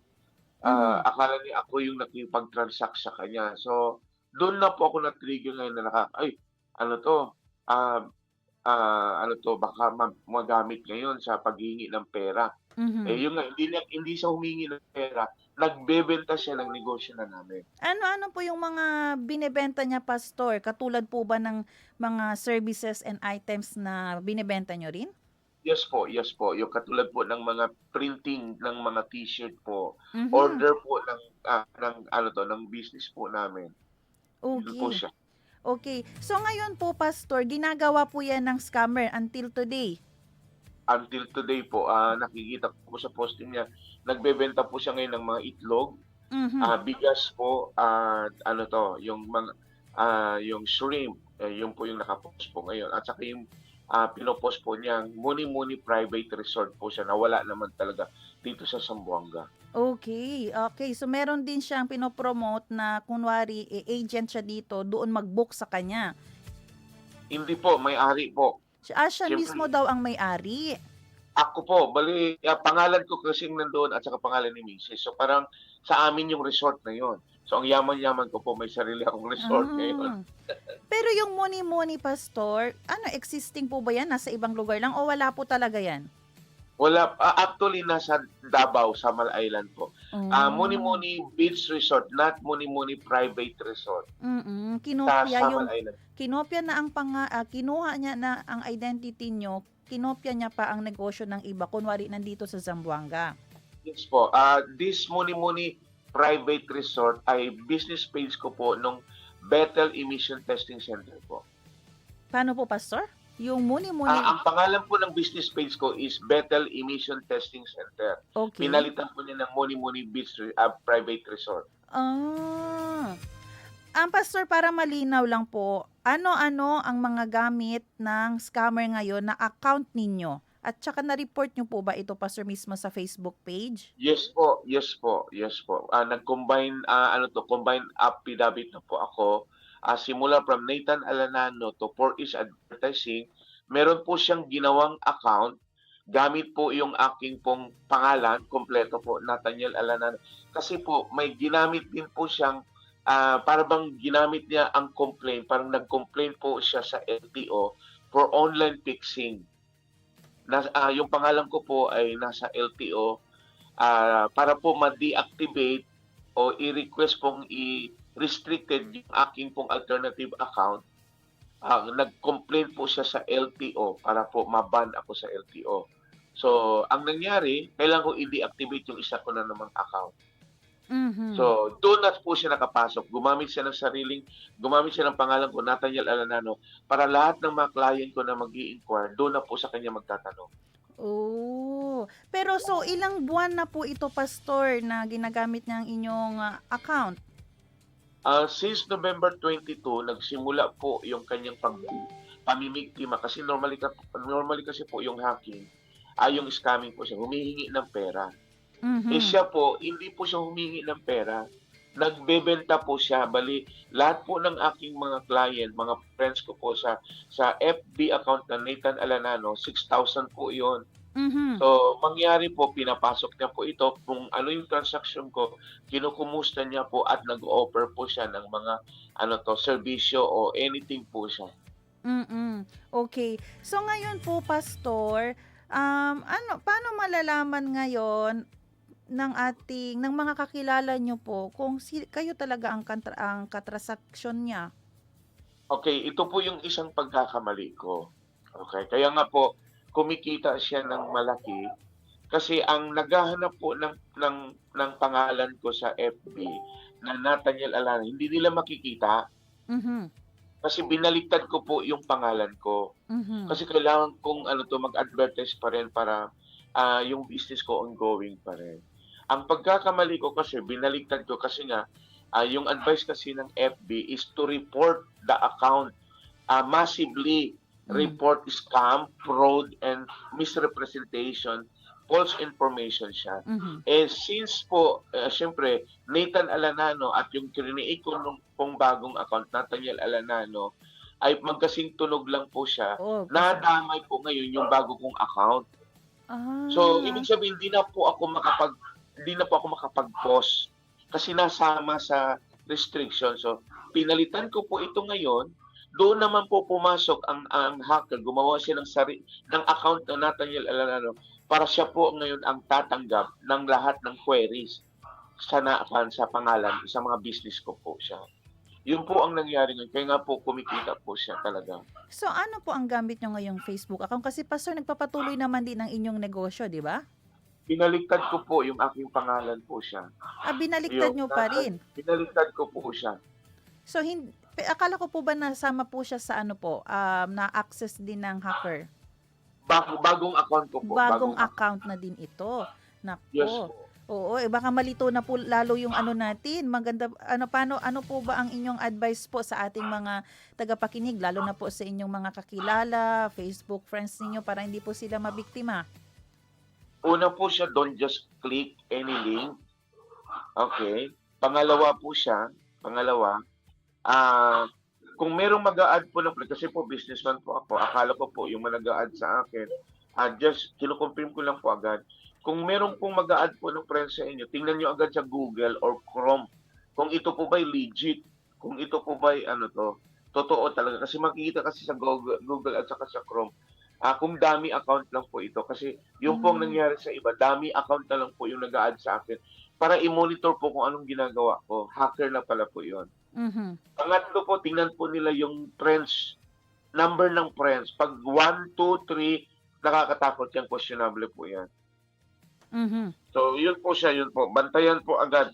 Mhm. yung nakipag-transact sa kanya. So, doon na po ako na-trigger ngayon na baka magamit ngayon sa paghingi ng pera. Mhm. Yun nga, hindi siya humingi ng pera, nagbebenta siya ng negosyo na namin. Ano po yung mga binebenta niya, pastor? Katulad po ba ng mga services and items na binebenta nyo rin? Yes po, yes po. Yung katulad po ng mga printing ng mga t-shirt po, Mhm. order po ng business po namin. Yun po Okay. siya. Okay. So ngayon po, pastor, ginagawa po yan ng scammer until today. Until today po, nakikita ko po sa posting niya, nagbebenta po siya ngayon ng mga itlog, Mhm. bigas po, yung shrimp, yun po yung nakapost po ngayon. At saka yung pinopost po niya, Muni Muni Private Resort po siya, na wala naman talaga dito sa Zamboanga. Okay. So meron din siyang pinopromote na kunwari agent siya dito, doon mag-book sa kanya. Hindi po, may-ari po. Siya Siyempre, mismo daw ang may-ari. ako po, bali, pangalan ko kasing nandoon at saka pangalan ni Mrs. So parang sa amin yung resort na yon. So ang yaman-yaman ko po, may sarili akong resort ngayon. Pero yung Muni-Muni, pastor, existing po ba yan? Nasa ibang lugar lang o wala po talaga yan? Wala, actually nasa Davao, Samal Island po. Muni Muni Beach Resort, not Muni Muni Private Resort. Sa Kinopya yung Samal Island. kinopya na ang kinuha niya na ang identity nyo, kinopya niya pa ang negosyo ng iba, kunwari nandito sa Zamboanga. Yes po. This Muni Muni Private Resort ay business page ko po nung Bethel Emission Testing Center po. Paano po, pastor? Yung Muni-Muni, Ang pangalan po ng business page ko is Bethel Emission Testing Center. okay. Pinalitan po niya ng Muni Muni Beach Private Resort. Ang pastor, para malinaw lang po, ano-ano ang mga gamit ng scammer ngayon na account ninyo? At saka na-report nyo po ba ito, pastor, mismo sa Facebook page? Yes po, yes po, yes po. Nag-combine, combine affidavit na po ako. Simula from Nathan Alanano to 4is Advertising, meron po siyang ginawang account. Gamit po yung aking pong pangalan, kompleto po, Nathaniel Alanano. Kasi po, may ginamit din po siyang, para bang ginamit niya ang complaint, parang nag-complain po siya sa LTO for online fixing. yung pangalan ko po ay nasa LTO, para po ma-deactivate o i-request pong i-restricted yung aking pong alternative account. Nag-complain po siya sa LTO para po ma-ban ako sa LTO. So, ang nangyari, kailangan ko i-deactivate yung isa ko na namang account. Mhm. So, doon na po siya nakapasok. Gumamit siya ng pangalan ko, Nathaniel Alanano, para lahat ng mga client ko na mag-i-inquire, doon na po sa kanya magtatanong. Oh. Pero so ilang buwan na po ito, Pastor, na ginagamit niya ang inyong account? Since November 22, nagsimula po yung kanyang pamimiktima kasi normally kasi po yung hacking, yung scamming po siya, humihingi ng pera. Mhm. Siya po, hindi po siya humingi ng pera. Nagbebenta po siya. Bali, lahat po ng aking mga client, mga friends ko po sa FB account na Nathan Alanano, 6,000 po 'yon. Mhm. So, mangyari po, pinapasok niya po ito. Kung ano yung transaction ko, kinukumusta niya po at nag-offer po siya ng mga serbisyo o anything po siya. Mm. Okay. So ngayon po, Pastor, paano malalaman ngayon ng mga kakilala niyo po kung kayo talaga ang katransaksyon niya? Okay, ito po yung isang pagkakamali ko. Okay, kaya nga po kumikita siya ng malaki kasi ang naghahanap po ng pangalan ko sa FB na Nathaniel Alana, hindi nila makikita Mhm. kasi binaliktad ko po yung pangalan ko. Mhm. Kasi kailangan kong mag-advertise pa rin para yung business ko ongoing pa rin. Ang pagkakamali ko kasi binaliktad ko kasi nga yung advice kasi ng FB is to report the account, massively report scam, fraud, and misrepresentation, false information siya. Mhm. Since po, siyempre, Nathan Alanano at yung create ko nung pong bagong account, Nathaniel Alanano, ay magkasing tunog lang po siya. Oh, kasi Nadamay po ngayon yung bago kong account. So, ibig sabihin, hindi na po ako makapag-post kasi nasama sa restriction. So, pinalitan ko po ito ngayon. Doon naman po pumasok ang hacker. Gumawa siya ng account na Nathaniel Alanano para siya po ngayon ang tatanggap ng lahat ng queries sa pangalan sa mga business ko po siya. Yun po ang nangyari ngayon. Kaya nga po kumikita po siya talaga. So ano po ang gamit niyo ngayong Facebook account? Kasi Pastor, nagpapatuloy naman din ang inyong negosyo, di ba? Pinaliktad ko po yung aking pangalan po siya. Binaliktad niyo pa rin. Pinaliktad ko po siya. So akala ko po ba nasama po siya sa na-access din ng hacker? Bagong account ko po. Bagong account na din ito. Yes Nako. po. Oo, baka malito na po lalo yung natin. Maganda ano po ba ang inyong advice po sa ating mga tagapakinig, lalo na po sa inyong mga kakilala, Facebook friends ninyo, para hindi po sila mabiktima? Una po siya, don't just click any link. Okay? Pangalawa, kung merong mag-a-add po kasi po businessman po ako, akala ko po yung mag-a-add sa akin, just kinukonfirm ko lang po agad. Kung merong pong mag-a-add po ng friends sa inyo, tingnan nyo agad sa Google or Chrome kung ito po ba'y legit, kung ito po ba'y totoo talaga. Kasi makikita kasi sa Google at saka sa Chrome, kung dami account lang po ito. Kasi yung pong nangyari sa iba, dami account na lang po yung nag-a-add sa akin para i-monitor po kung anong ginagawa ko. Hacker na pala po yun. Mhm. Pangatlo po, tingnan po nila yung friends, number ng friends. Pag 1, 2, 3, nakakatakot yan, questionable po yan. Mhm. So, yun po siya, yun po. Bantayan po agad.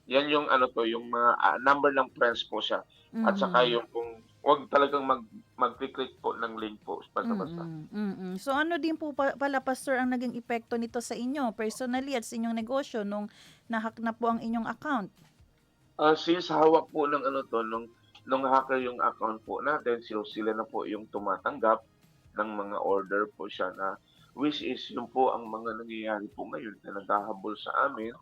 Yan yung yung mga number ng friends po siya. At saka yung kung huwag talagang mag-click po ng link po basta-basta. So ano din po pala, Pastor, ang naging epekto nito sa inyo personally at sa inyong negosyo nung nahack na po ang inyong account? Since hawak po ng nung hacker yung account po natin, sila na po yung tumatanggap ng mga order po siya na which is yun po ang mga nangyayari po ngayon na naghahabol sa amin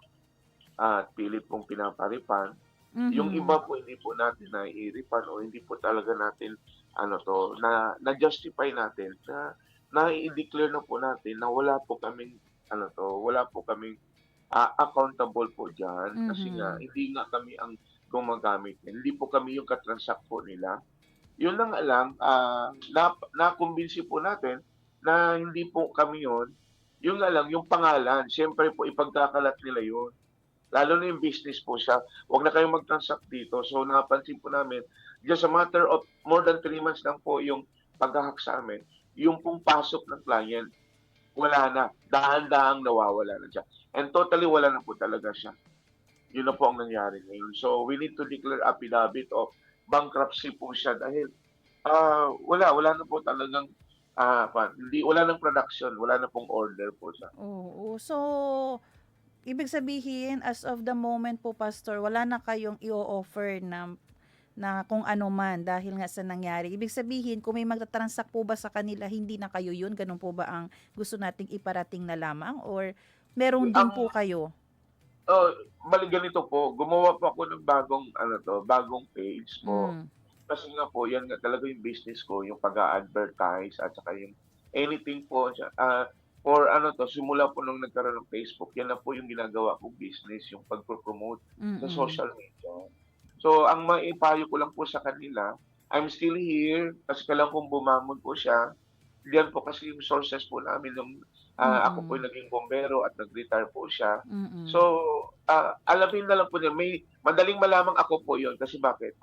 at pilit pong pinaparipan. Yung iba po hindi po natin nai-refund o hindi po talaga natin na-justify natin na i-declare na po natin na wala po kaming accountable po diyan kasi nga hindi nga kami ang gumagamit. Hindi po kami yung katransact po nila. Yun lang na-convince po natin na hindi po kami yun. Yun nga lang, yung pangalan, siyempre po ipagkakalat nila yun. Lalo na yung business po siya. Huwag na kayong mag-transact dito. So napansin po namin, just a matter of more than 3 months lang po yung paghahack sa amin. Yung pong pasok ng client, wala na. Dahan-dahang nawawala na siya. And totally wala na po talaga siya. Yun na po ang nangyari ngayon. So we need to declare affidavit of bankruptcy po siya dahil wala na po talagang wala nang production, wala na pong order po siya. Oo. So, ibig sabihin, as of the moment po, Pastor, wala na kayong i-offer na kung ano man dahil nga sa nangyari. Ibig sabihin, kung may magtatransact po ba sa kanila, hindi na kayo yun? Ganun po ba ang gusto nating iparating na lamang? Or meron din Ang po kayo? bali ganito po, gumawa po ako ng bagong page po. Mm. Kasi nga po, yan nga talaga yung business ko, yung pag-a-advertise at saka yung anything po. Simula po nung nagkaroon ng Facebook, yan na po yung ginagawa kong business, yung pag-promote sa Mm-mm. social media. So, ang maipayo ko lang po sa kanila, I'm still here, kasi kailangan kong bumangon po siya. Diyan po kasi yung sources po namin, ako po Mm-mm. yung naging bombero at nag-retire po siya. Mm-mm. So, alamin na lang po niya, madaling malamang ako po yun. Kasi bakit?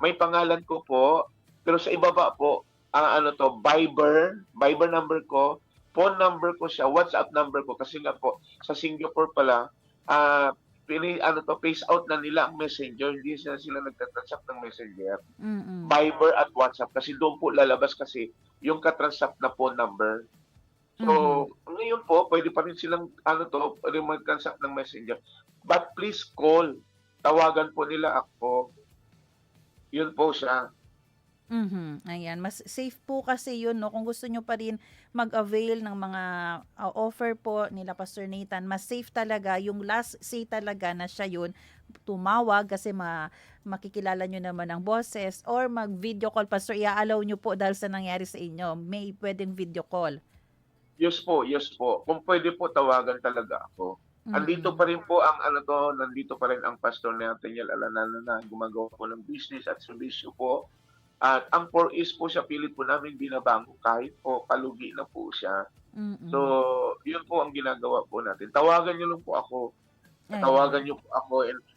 May pangalan ko po, pero sa ibaba po, Viber number ko, phone number ko siya, WhatsApp number ko. Kasi nga po, sa Singapore pala, phase out na nila ang messenger. Hindi sila nagtatransact ng messenger. Mm-mm. Viber at WhatsApp. Kasi doon po lalabas kasi yung katransact na phone number. So, Mhm. ngayon po, pwede pa rin silang, pwede mag-transact ng messenger. But please call. Tawagan po nila ako. Yun po siya. Ayan, mas safe po kasi yun, no? Kung gusto nyo pa rin mag-avail ng mga offer po nila Pastor Nathan, mas safe talaga, yung last say talaga na siya yun, tumawag kasi makikilala nyo naman ang boses or mag-video call. Pastor, i-allow nyo po dahil sa nangyari sa inyo, may pwedeng video call. Yes po, yes po. Kung pwede po, tawagan talaga ako. Andito Mm-mm. pa rin po nandito pa rin ang Pastor Nathaniel Alanano na gumagawa po ng business at serbisyo po. At ang 4 po siya, pilit po namin binabango kahit po kalugi na po siya. So, Mm-mm. yun po ang ginagawa po natin. Tawagan niyo lang po ako. Tawagan Ayan. niyo po ako.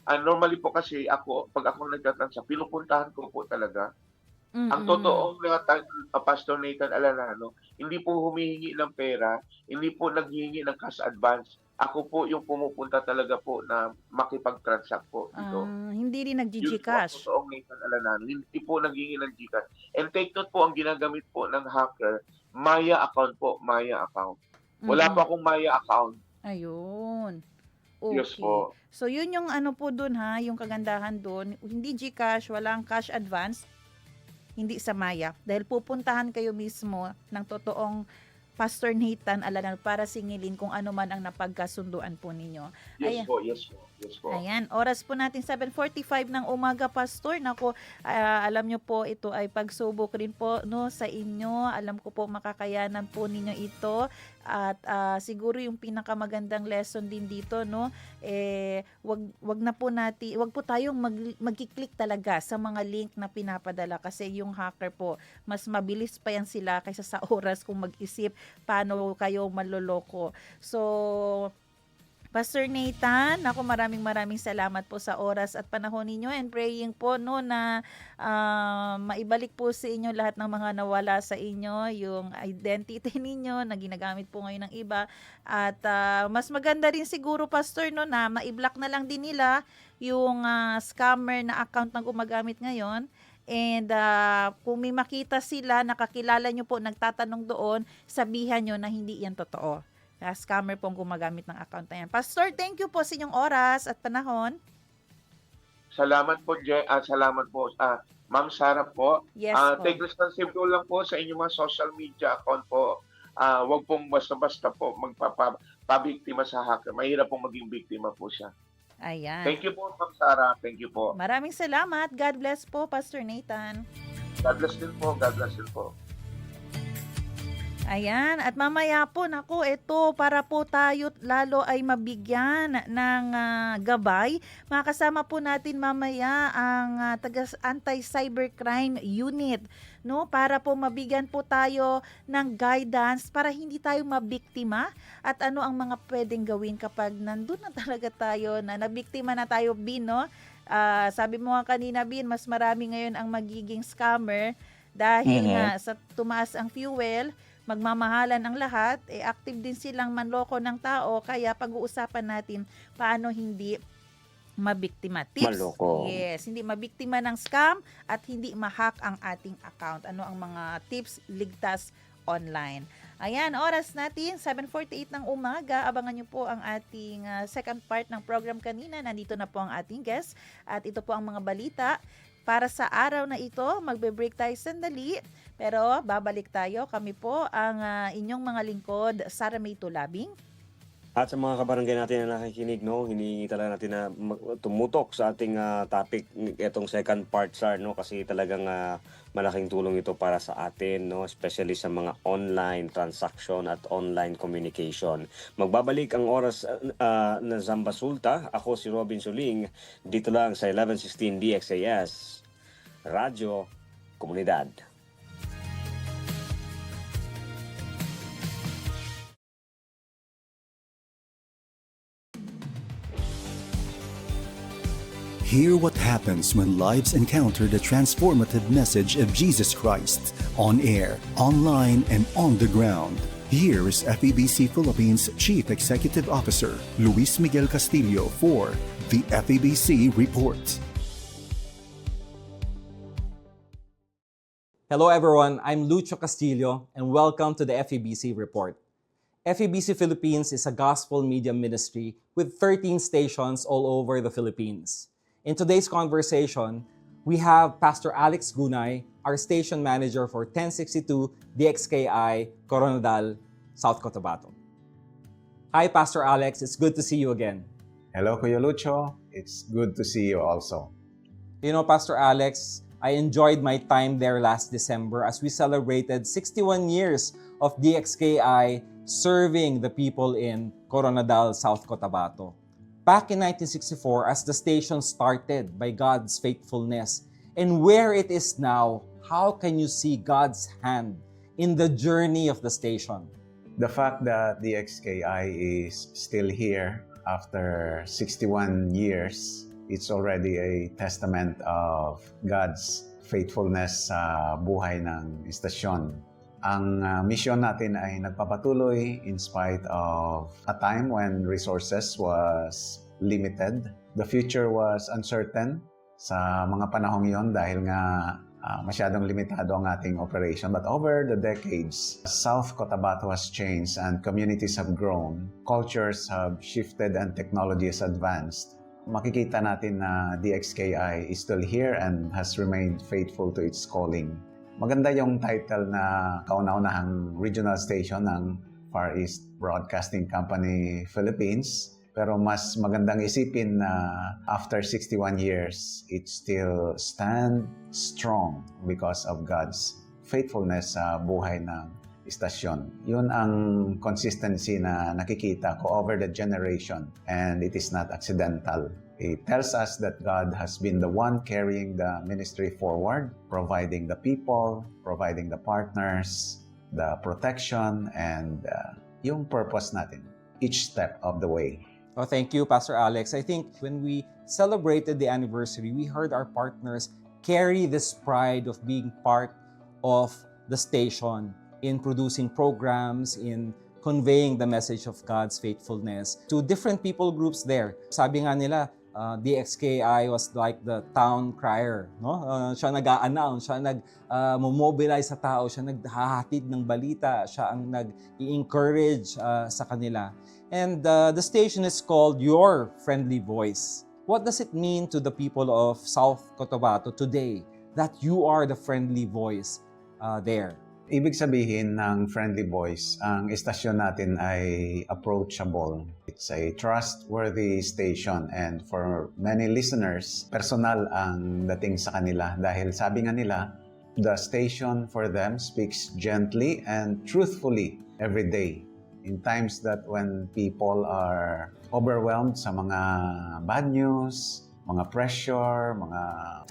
And normally po kasi pag ako nagtatransact, pinupuntahan ko po talaga. Ang Mm-mm. totoong Pastor Nathan Alanano, hindi po humihingi ng pera, hindi po naghihingi ng cash advance. Ako po yung pumupunta talaga po na makipag-transact po dito. Hindi rin Yun po ang nag-GCash. totoong Nathan Alanano. Hindi po naghihingi ng GCash. And take note po, ang ginagamit po ng hacker, Maya account po, Maya account. Wala Mm-mm. po akong Maya account. Ayun. Yes Okay. po. So, yun yung ano po dun ha, yung kagandahan dun. Hindi GCash, walang cash advance, hindi sa Maya. Dahil pupuntahan kayo mismo ng totoong Pastor Nathan Alanano para singilin kung ano man ang napagkasunduan po ninyo. Yes Ayan. po, yes po, yes po. Ayan, oras po natin 7:45 ng umaga, Pastor. Nako, alam nyo po ito ay pagsubok rin po no sa inyo. Alam ko po makakayanan po ninyo ito at siguro yung pinakamagandang lesson din dito no wag na po natin, wag po tayong magki-click talaga sa mga link na pinapadala kasi yung hacker po mas mabilis pa yan sila kaysa sa oras kung mag-isip paano kayo maloloko. So Pastor Nathan, ako maraming salamat po sa oras at panahon ninyo and praying po no na maibalik po sa inyo lahat ng mga nawala sa inyo, yung identity ninyo na ginagamit po ngayon ng iba at mas maganda rin siguro Pastor no na ma-block na lang din nila yung scammer na account na gumagamit ngayon. And kung may makita sila, nakakilala nyo po, nagtatanong doon, sabihan nyo na hindi yan totoo. Scammer pong gumagamit ng account na yan. Pastor, thank you po sa inyong oras at panahon. Salamat po, salamat po, Ma'am Sarah po. Yes po. Take responsibility lang po sa inyong mga social media account po. Huwag pong basta-basta po magpapabiktima sa hacker. Mahirap pong maging biktima po siya. Ayan. Thank you po, Ma'am Sarah. Thank you po. Maraming salamat. God bless po, Pastor Nathan. God bless din po. God bless din po. Ayan, at mamaya po, naku, ito, para po tayo lalo ay mabigyan ng gabay, makasama po natin mamaya ang Anti-Cybercrime Unit, no? Para po mabigyan po tayo ng guidance para hindi tayo mabiktima at ano ang mga pwedeng gawin kapag nandun na talaga tayo, na nabiktima na tayo, Bin, no? Sabi mo nga kanina, Bin, mas marami ngayon ang magiging scammer dahil nga sa tumaas ang fuel, magmamahalan ang lahat, active din silang manloko ng tao, kaya pag-uusapan natin paano hindi mabiktima. Tips, Maloko. yes, hindi mabiktima ng scam at hindi ma-hack ang ating account. Ano ang mga tips ligtas online? Ayan, oras natin, 7:48 ng umaga. Abangan niyo po ang ating second part ng program kanina. Nandito na po ang ating guest at ito po ang mga balita. Para sa araw na ito, magbe-break tayo sandali, pero babalik tayo. Kami po ang inyong mga lingkod, Sara May Tulabing. At sa mga kabarangay natin na nakikinig, no, hinihingi talaga natin na tumutok sa ating topic, itong second part, Sar, no, kasi talagang malaking tulong ito para sa atin, no, especially sa mga online transaction at online communication. Magbabalik ang oras na Zamba Sulta. Ako si Robin Suling, dito lang sa 1116 DXAS, Radyo Komunidad. Hear what happens when lives encounter the transformative message of Jesus Christ on air, online, and on the ground. Here is FEBC Philippines Chief Executive Officer Luis Miguel Castillo for the FEBC Report. Hello everyone, I'm Lucho Castillo and welcome to the FEBC Report. FEBC Philippines is a gospel media ministry with 13 stations all over the Philippines. In today's conversation, we have Pastor Alex Gunay, our station manager for 1062 DXKI, Coronadal, South Cotabato. Hi Pastor Alex, it's good to see you again. Hello, Kuya Lucho. It's good to see you also. You know, Pastor Alex, I enjoyed my time there last December as we celebrated 61 years of DXKI serving the people in Coronadal, South Cotabato. Back in 1964, as the station started by God's faithfulness, and where it is now, how can you see God's hand in the journey of the station? The fact that the XKI is still here after 61 years, it's already a testament of God's faithfulness sa buhay ng istasyon. Ang mission natin ay nagpapatuloy in spite of a time when resources was limited. The future was uncertain sa mga panahong yon dahil nga masyadong limitado ang ating operation. But over the decades, South Cotabato has changed and communities have grown. Cultures have shifted and technology has advanced. Makikita natin na DXKI is still here and has remained faithful to its calling. Maganda yung title na kauna-unahang regional station ng Far East Broadcasting Company Philippines. Pero mas magandang isipin na after 61 years, it still stand strong because of God's faithfulness sa buhay ng istasyon. Yun ang consistency na nakikita ko over the generation, and it is not accidental. It tells us that God has been the one carrying the ministry forward, providing the people, providing the partners, the protection, and yung purpose natin each step of the way. Oh, thank you, Pastor Alex. I think when we celebrated the anniversary, we heard our partners carry this pride of being part of the station in producing programs, in conveying the message of God's faithfulness to different people groups there. Sabi nga nila, DXKI was like the town crier, no? Siya nag-a-announce, siya nag-mobilize sa tao, siya naghahatid ng balita, siya ang nag-i-encourage sa kanila. And the station is called Your Friendly Voice. What does it mean to the people of South Cotabato today that you are the friendly voice there? Ibig sabihin ng friendly voice, ang istasyon natin ay approachable. It's a trustworthy station, and for many listeners, personal ang dating sa kanila dahil sabi nga nila, The station for them speaks gently and truthfully every day. In times that when people are overwhelmed sa mga bad news, mga pressure, mga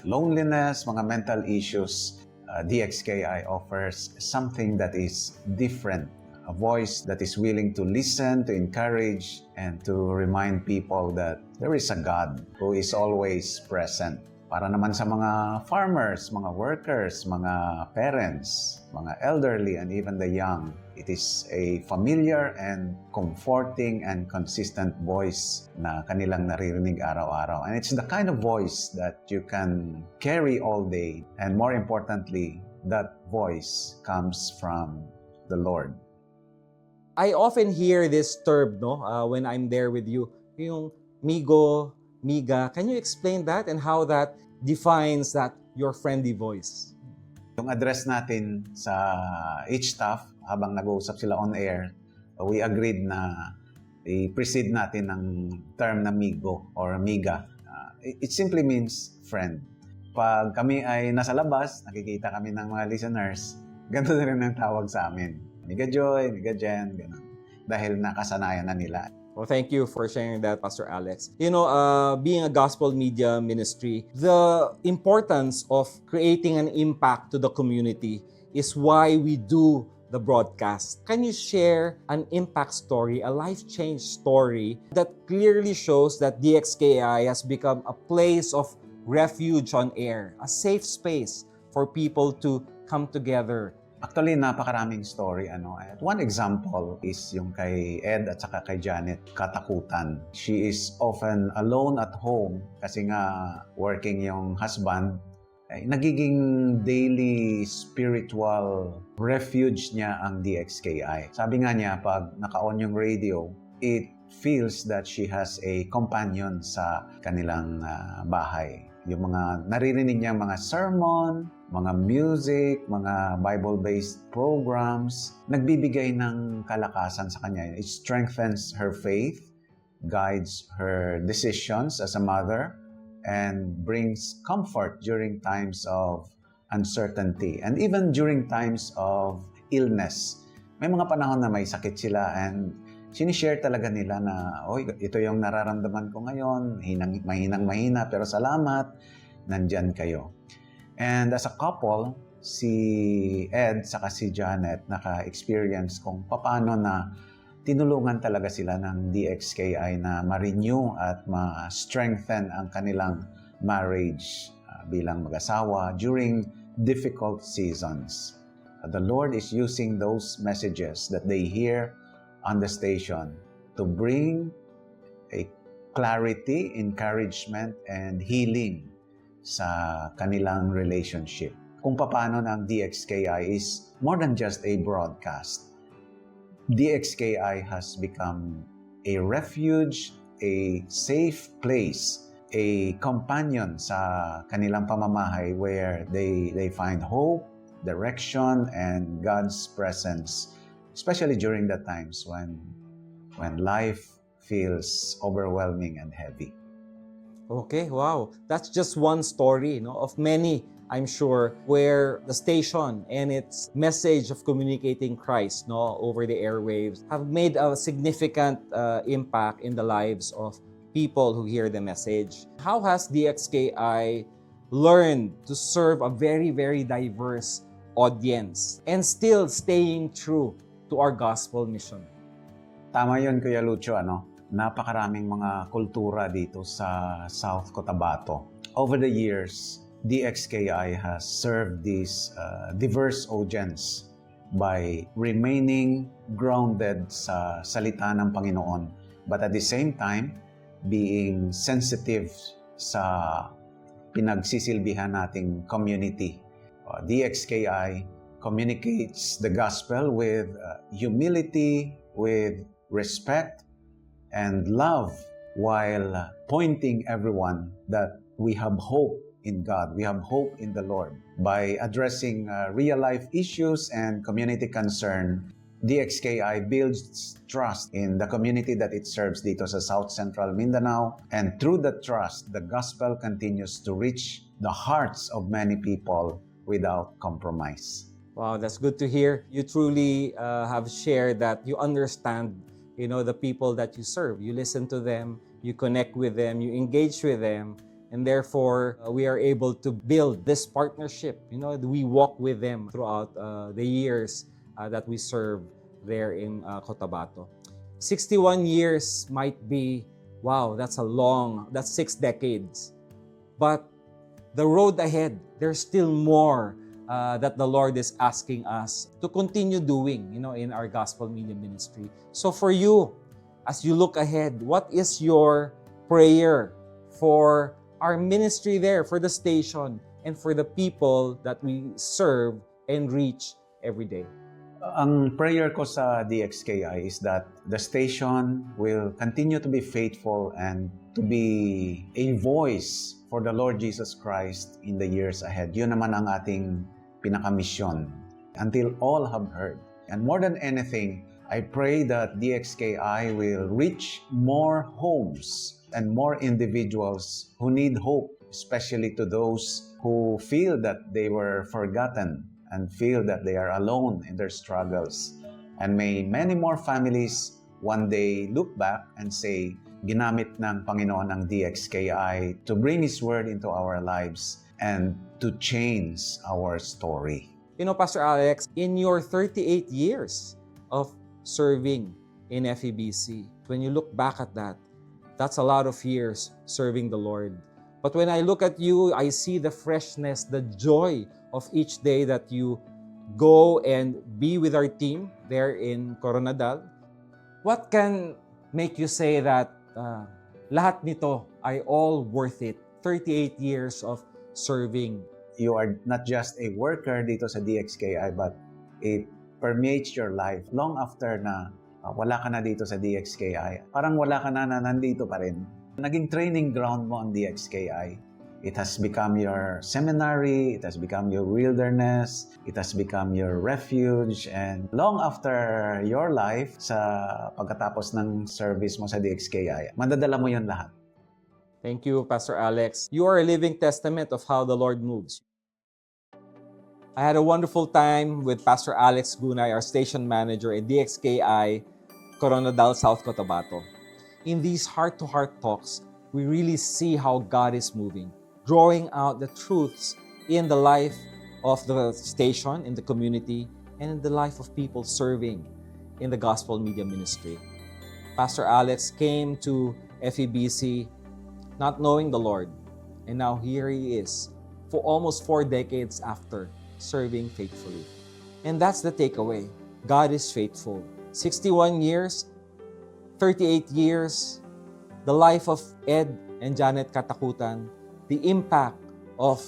loneliness, mga mental issues, DXKI offers something that is different. A voice that is willing to listen, to encourage, and to remind people that there is a God who is always present. Para naman sa mga farmers, mga workers, mga parents, mga elderly, and even the young, it is a familiar and comforting and consistent voice na kanilang naririnig araw-araw. And it's the kind of voice that you can carry all day. And more importantly, that voice comes from the Lord. I often hear this term, no, when I'm there with you, yung migo, miga. Can you explain that and how that defines that your friendly voice? Yung address natin sa each staff habang nag-uusap sila on air, we agreed na i-precede natin ng term na migo or miga. It simply means friend. Pag kami ay nasa labas, nakikita kami ng mga listeners, ganito na rin ang tawag sa amin. Miga Joy, Miga Jen, gano'n. Dahil nakasanayan na nila. Well, thank you for sharing that, Pastor Alex. You know, being a gospel media ministry, the importance of creating an impact to the community is why we do the broadcast. Can you share an impact story, a life change story that clearly shows that DXKI has become a place of refuge on air, a safe space for people to come together? Actually, napakaraming story. At one example is yung kay Ed at saka kay Janet, katakutan. She is often alone at home kasi nga working yung husband. Nagiging daily spiritual refuge niya ang DXKI. Sabi nga niya, pag naka-on yung radio, it feels that she has a companion sa kanilang bahay. Yung mga naririnig niya mga sermon, mga music, mga Bible-based programs, nagbibigay ng kalakasan sa kanya. It strengthens her faith, guides her decisions as a mother, and brings comfort during times of uncertainty and even during times of illness. May mga panahon na may sakit sila and sinishare talaga nila na, oy, ito yung nararamdaman ko ngayon, mahinang-mahina, pero salamat, nandyan kayo. And as a couple, si Ed saka si Janet naka-experience kung paano na tinulungan talaga sila ng DXKI na ma-renew at ma-strengthen ang kanilang marriage bilang mag-asawa during difficult seasons. The Lord is using those messages that they hear on the station to bring a clarity, encouragement, and healing sa kanilang relationship. Kung paano ng DXKI is more than just a broadcast. DXKI has become a refuge, a safe place, a companion sa kanilang pamamahay where they find hope, direction, and God's presence, especially during the times when life feels overwhelming and heavy. Okay, wow. That's just one story, of many, I'm sure, where the station and its message of communicating Christ, over the airwaves have made a significant impact in the lives of people who hear the message. How has DXKI learned to serve a very, very diverse audience and still staying true to our gospel mission? Tama yun, Kuya Lucho, Napakaraming mga kultura dito sa South Cotabato. Over the years, DXKI has served this diverse audience by remaining grounded sa salita ng Panginoon, but at the same time, being sensitive sa pinagsisilbihan nating community. DXKI communicates the gospel with humility, with respect, and love, while pointing everyone that we have hope in God, we have hope in the Lord. By addressing real-life issues and community concern, DXKI builds trust in the community that it serves dito sa South Central Mindanao, and through the trust, the gospel continues to reach the hearts of many people without compromise. Wow, that's good to hear. You truly have shared that you understand, the people that you serve. You listen to them, you connect with them, you engage with them, and therefore we are able to build this partnership. We walk with them throughout the years that we serve there in Cotabato. 61 years might be, wow, that's 6 decades. But the road ahead, there's still more that the Lord is asking us to continue doing, in our gospel media ministry. So for you, as you look ahead, what is your prayer for our ministry there, for the station, and for the people that we serve and reach every day? Ang prayer ko sa DXKI is that the station will continue to be faithful and to be a voice for the Lord Jesus Christ in the years ahead. Yun naman ang ating pinakamisyon. Until all have heard. And more than anything, I pray that DXKI will reach more homes and more individuals who need hope, especially to those who feel that they were forgotten and feel that they are alone in their struggles. And may many more families one day look back and say, ginamit ng Panginoon ang DXKI to bring His Word into our lives and to change our story. Pastor Alex, in your 38 years of serving in FEBC, when you look back at that, that's a lot of years serving the Lord. But when I look at you, I see the freshness, the joy of each day that you go and be with our team there in Coronadal. What can make you say that lahat nito ay all worth it? 38 years of serving. You are not just a worker dito sa DXKI, but it permeates your life. Long after na wala ka na dito sa DXKI, parang wala ka na nandito pa rin. Naging training ground mo ang DXKI. It has become your seminary, it has become your wilderness, it has become your refuge, and long after your life, sa pagkatapos ng service mo sa DXKI, madadala mo yun lahat. Thank you, Pastor Alex. You are a living testament of how the Lord moves. I had a wonderful time with Pastor Alex Gunay, our station manager at DXKI, Coronadal, South Cotabato. In these heart-to-heart talks, we really see how God is moving, drawing out the truths in the life of the station, in the community, and in the life of people serving in the gospel media ministry. Pastor Alex came to FEBC not knowing the Lord, and now here he is, for almost 4 decades after, serving faithfully. And that's the takeaway. God is faithful. 61 years, 38 years, the life of Ed and Janet Katakutan, the impact of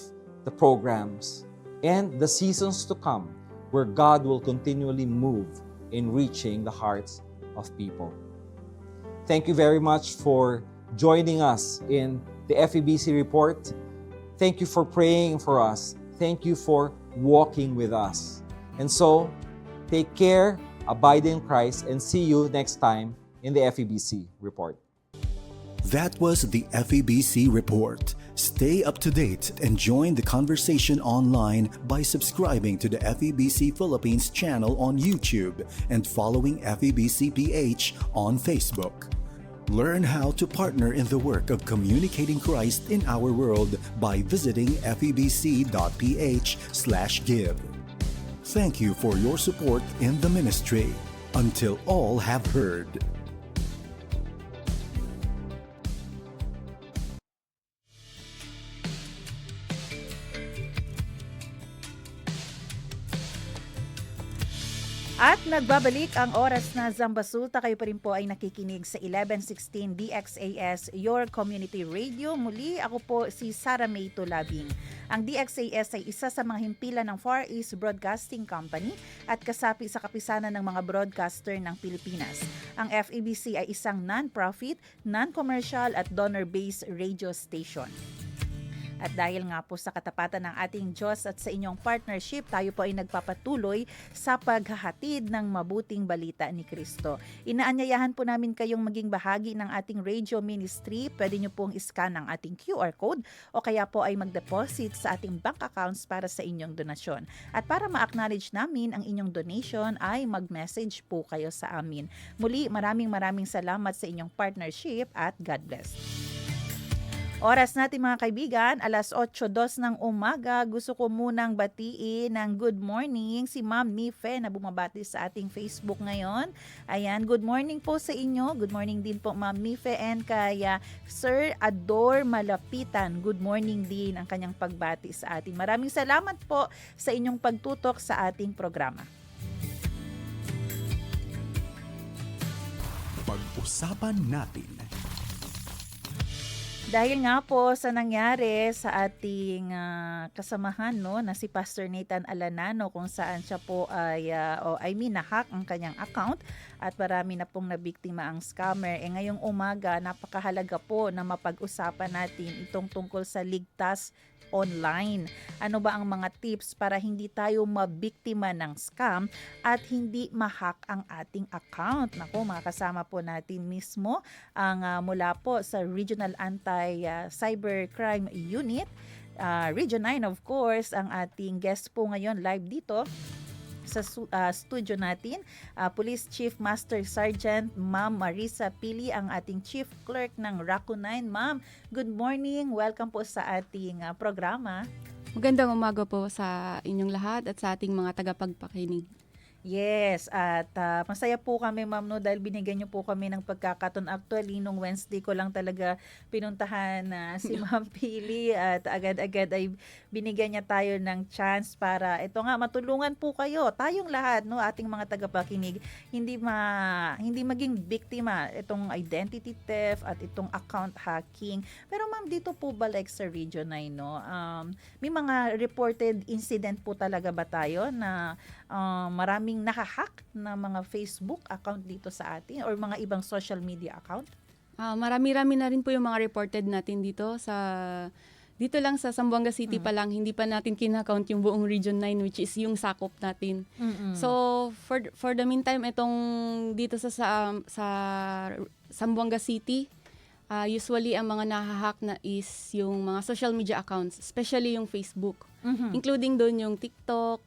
the programs, and the seasons to come where God will continually move in reaching the hearts of people. Thank you very much for joining us in the FEBC report. Thank you for praying for us. Thank you for walking with us. And so, take care, abide in Christ, and see you next time in the FEBC report. That was the FEBC report. Stay up to date and join the conversation online by subscribing to the FEBC Philippines channel on YouTube and following FEBC PH on Facebook. Learn how to partner in the work of communicating Christ in our world by visiting febc.ph/give. Thank you for your support in the ministry. Until all have heard. At nagbabalik ang oras na Zambasulta. Kayo pa rin po ay nakikinig sa 1116 DXAS, Your Community Radio. Muli, ako po si Sara May Tulabing. Ang DXAS ay isa sa mga himpilan ng Far East Broadcasting Company at kasapi sa kapisanan ng mga broadcaster ng Pilipinas. Ang FEBC ay isang non-profit, non-commercial at donor-based radio station. At dahil nga po sa katapatan ng ating Diyos at sa inyong partnership, tayo po ay nagpapatuloy sa paghahatid ng mabuting balita ni Kristo. Inaanyayahan po namin kayong maging bahagi ng ating radio ministry. Pwede nyo pong iscan ang ating QR code o kaya po ay mag-deposit sa ating bank accounts para sa inyong donasyon. At para ma-acknowledge namin ang inyong donation ay mag-message po kayo sa amin. Muli, maraming salamat sa inyong partnership at God bless. Oras natin mga kaibigan, alas 8:02 ng umaga. Gusto ko munang batiin ng good morning si Ma'am Nife na bumabati sa ating Facebook ngayon. Ayan, good morning po sa inyo. Good morning din po Ma'am Nife, and kaya Sir Ador Malapitan. Good morning din ang kanyang pagbati sa atin. Maraming salamat po sa inyong pagtutok sa ating programa. Pag-usapan natin. Dahil nga po sa nangyari sa ating kasamahan na si Pastor Nathan Alanano, kung saan siya po ay nahack ang kanyang account at marami na pong nabiktima ang scammer. Ngayong umaga, napakahalaga po na mapag-usapan natin itong tungkol sa ligtas online. Ano ba ang mga tips para hindi tayo mabiktima ng scam at hindi mahack ang ating account? Naku, mga kasama po natin mismo ang mula po sa Regional Anti-Cybercrime Unit, Region 9 of course, ang ating guest po ngayon live dito sa studio natin, Police Chief Master Sergeant Ma'am Marisa Pili, ang ating Chief Clerk ng RACO 9. Ma'am, good morning. Welcome po sa ating programa. Magandang umaga po sa inyong lahat at sa ating mga tagapagpakinig. Yes, at masaya po kami ma'am dahil binigyan niyo po kami ng pagkakataon. Actually, nung Wednesday ko lang talaga pinuntahan si Ma'am Pili at agad-agad ay binigyan niya tayo ng chance para ito nga matulungan po kayo, tayong lahat, ating mga tagapakinig, hindi maging biktima itong identity theft at itong account hacking. Pero ma'am, dito po ba like sa Region 9, may mga reported incident po talaga ba tayo na maraming nahahack na mga Facebook account dito sa atin or mga ibang social media account? Marami-rami na rin po yung mga reported natin dito lang sa Zamboanga City pa lang, hindi pa natin kinakount yung buong Region 9 which is yung sakop natin. So for the meantime, itong dito sa Zamboanga City, usually ang mga nahahack na is yung mga social media accounts, especially yung Facebook, including doon yung TikTok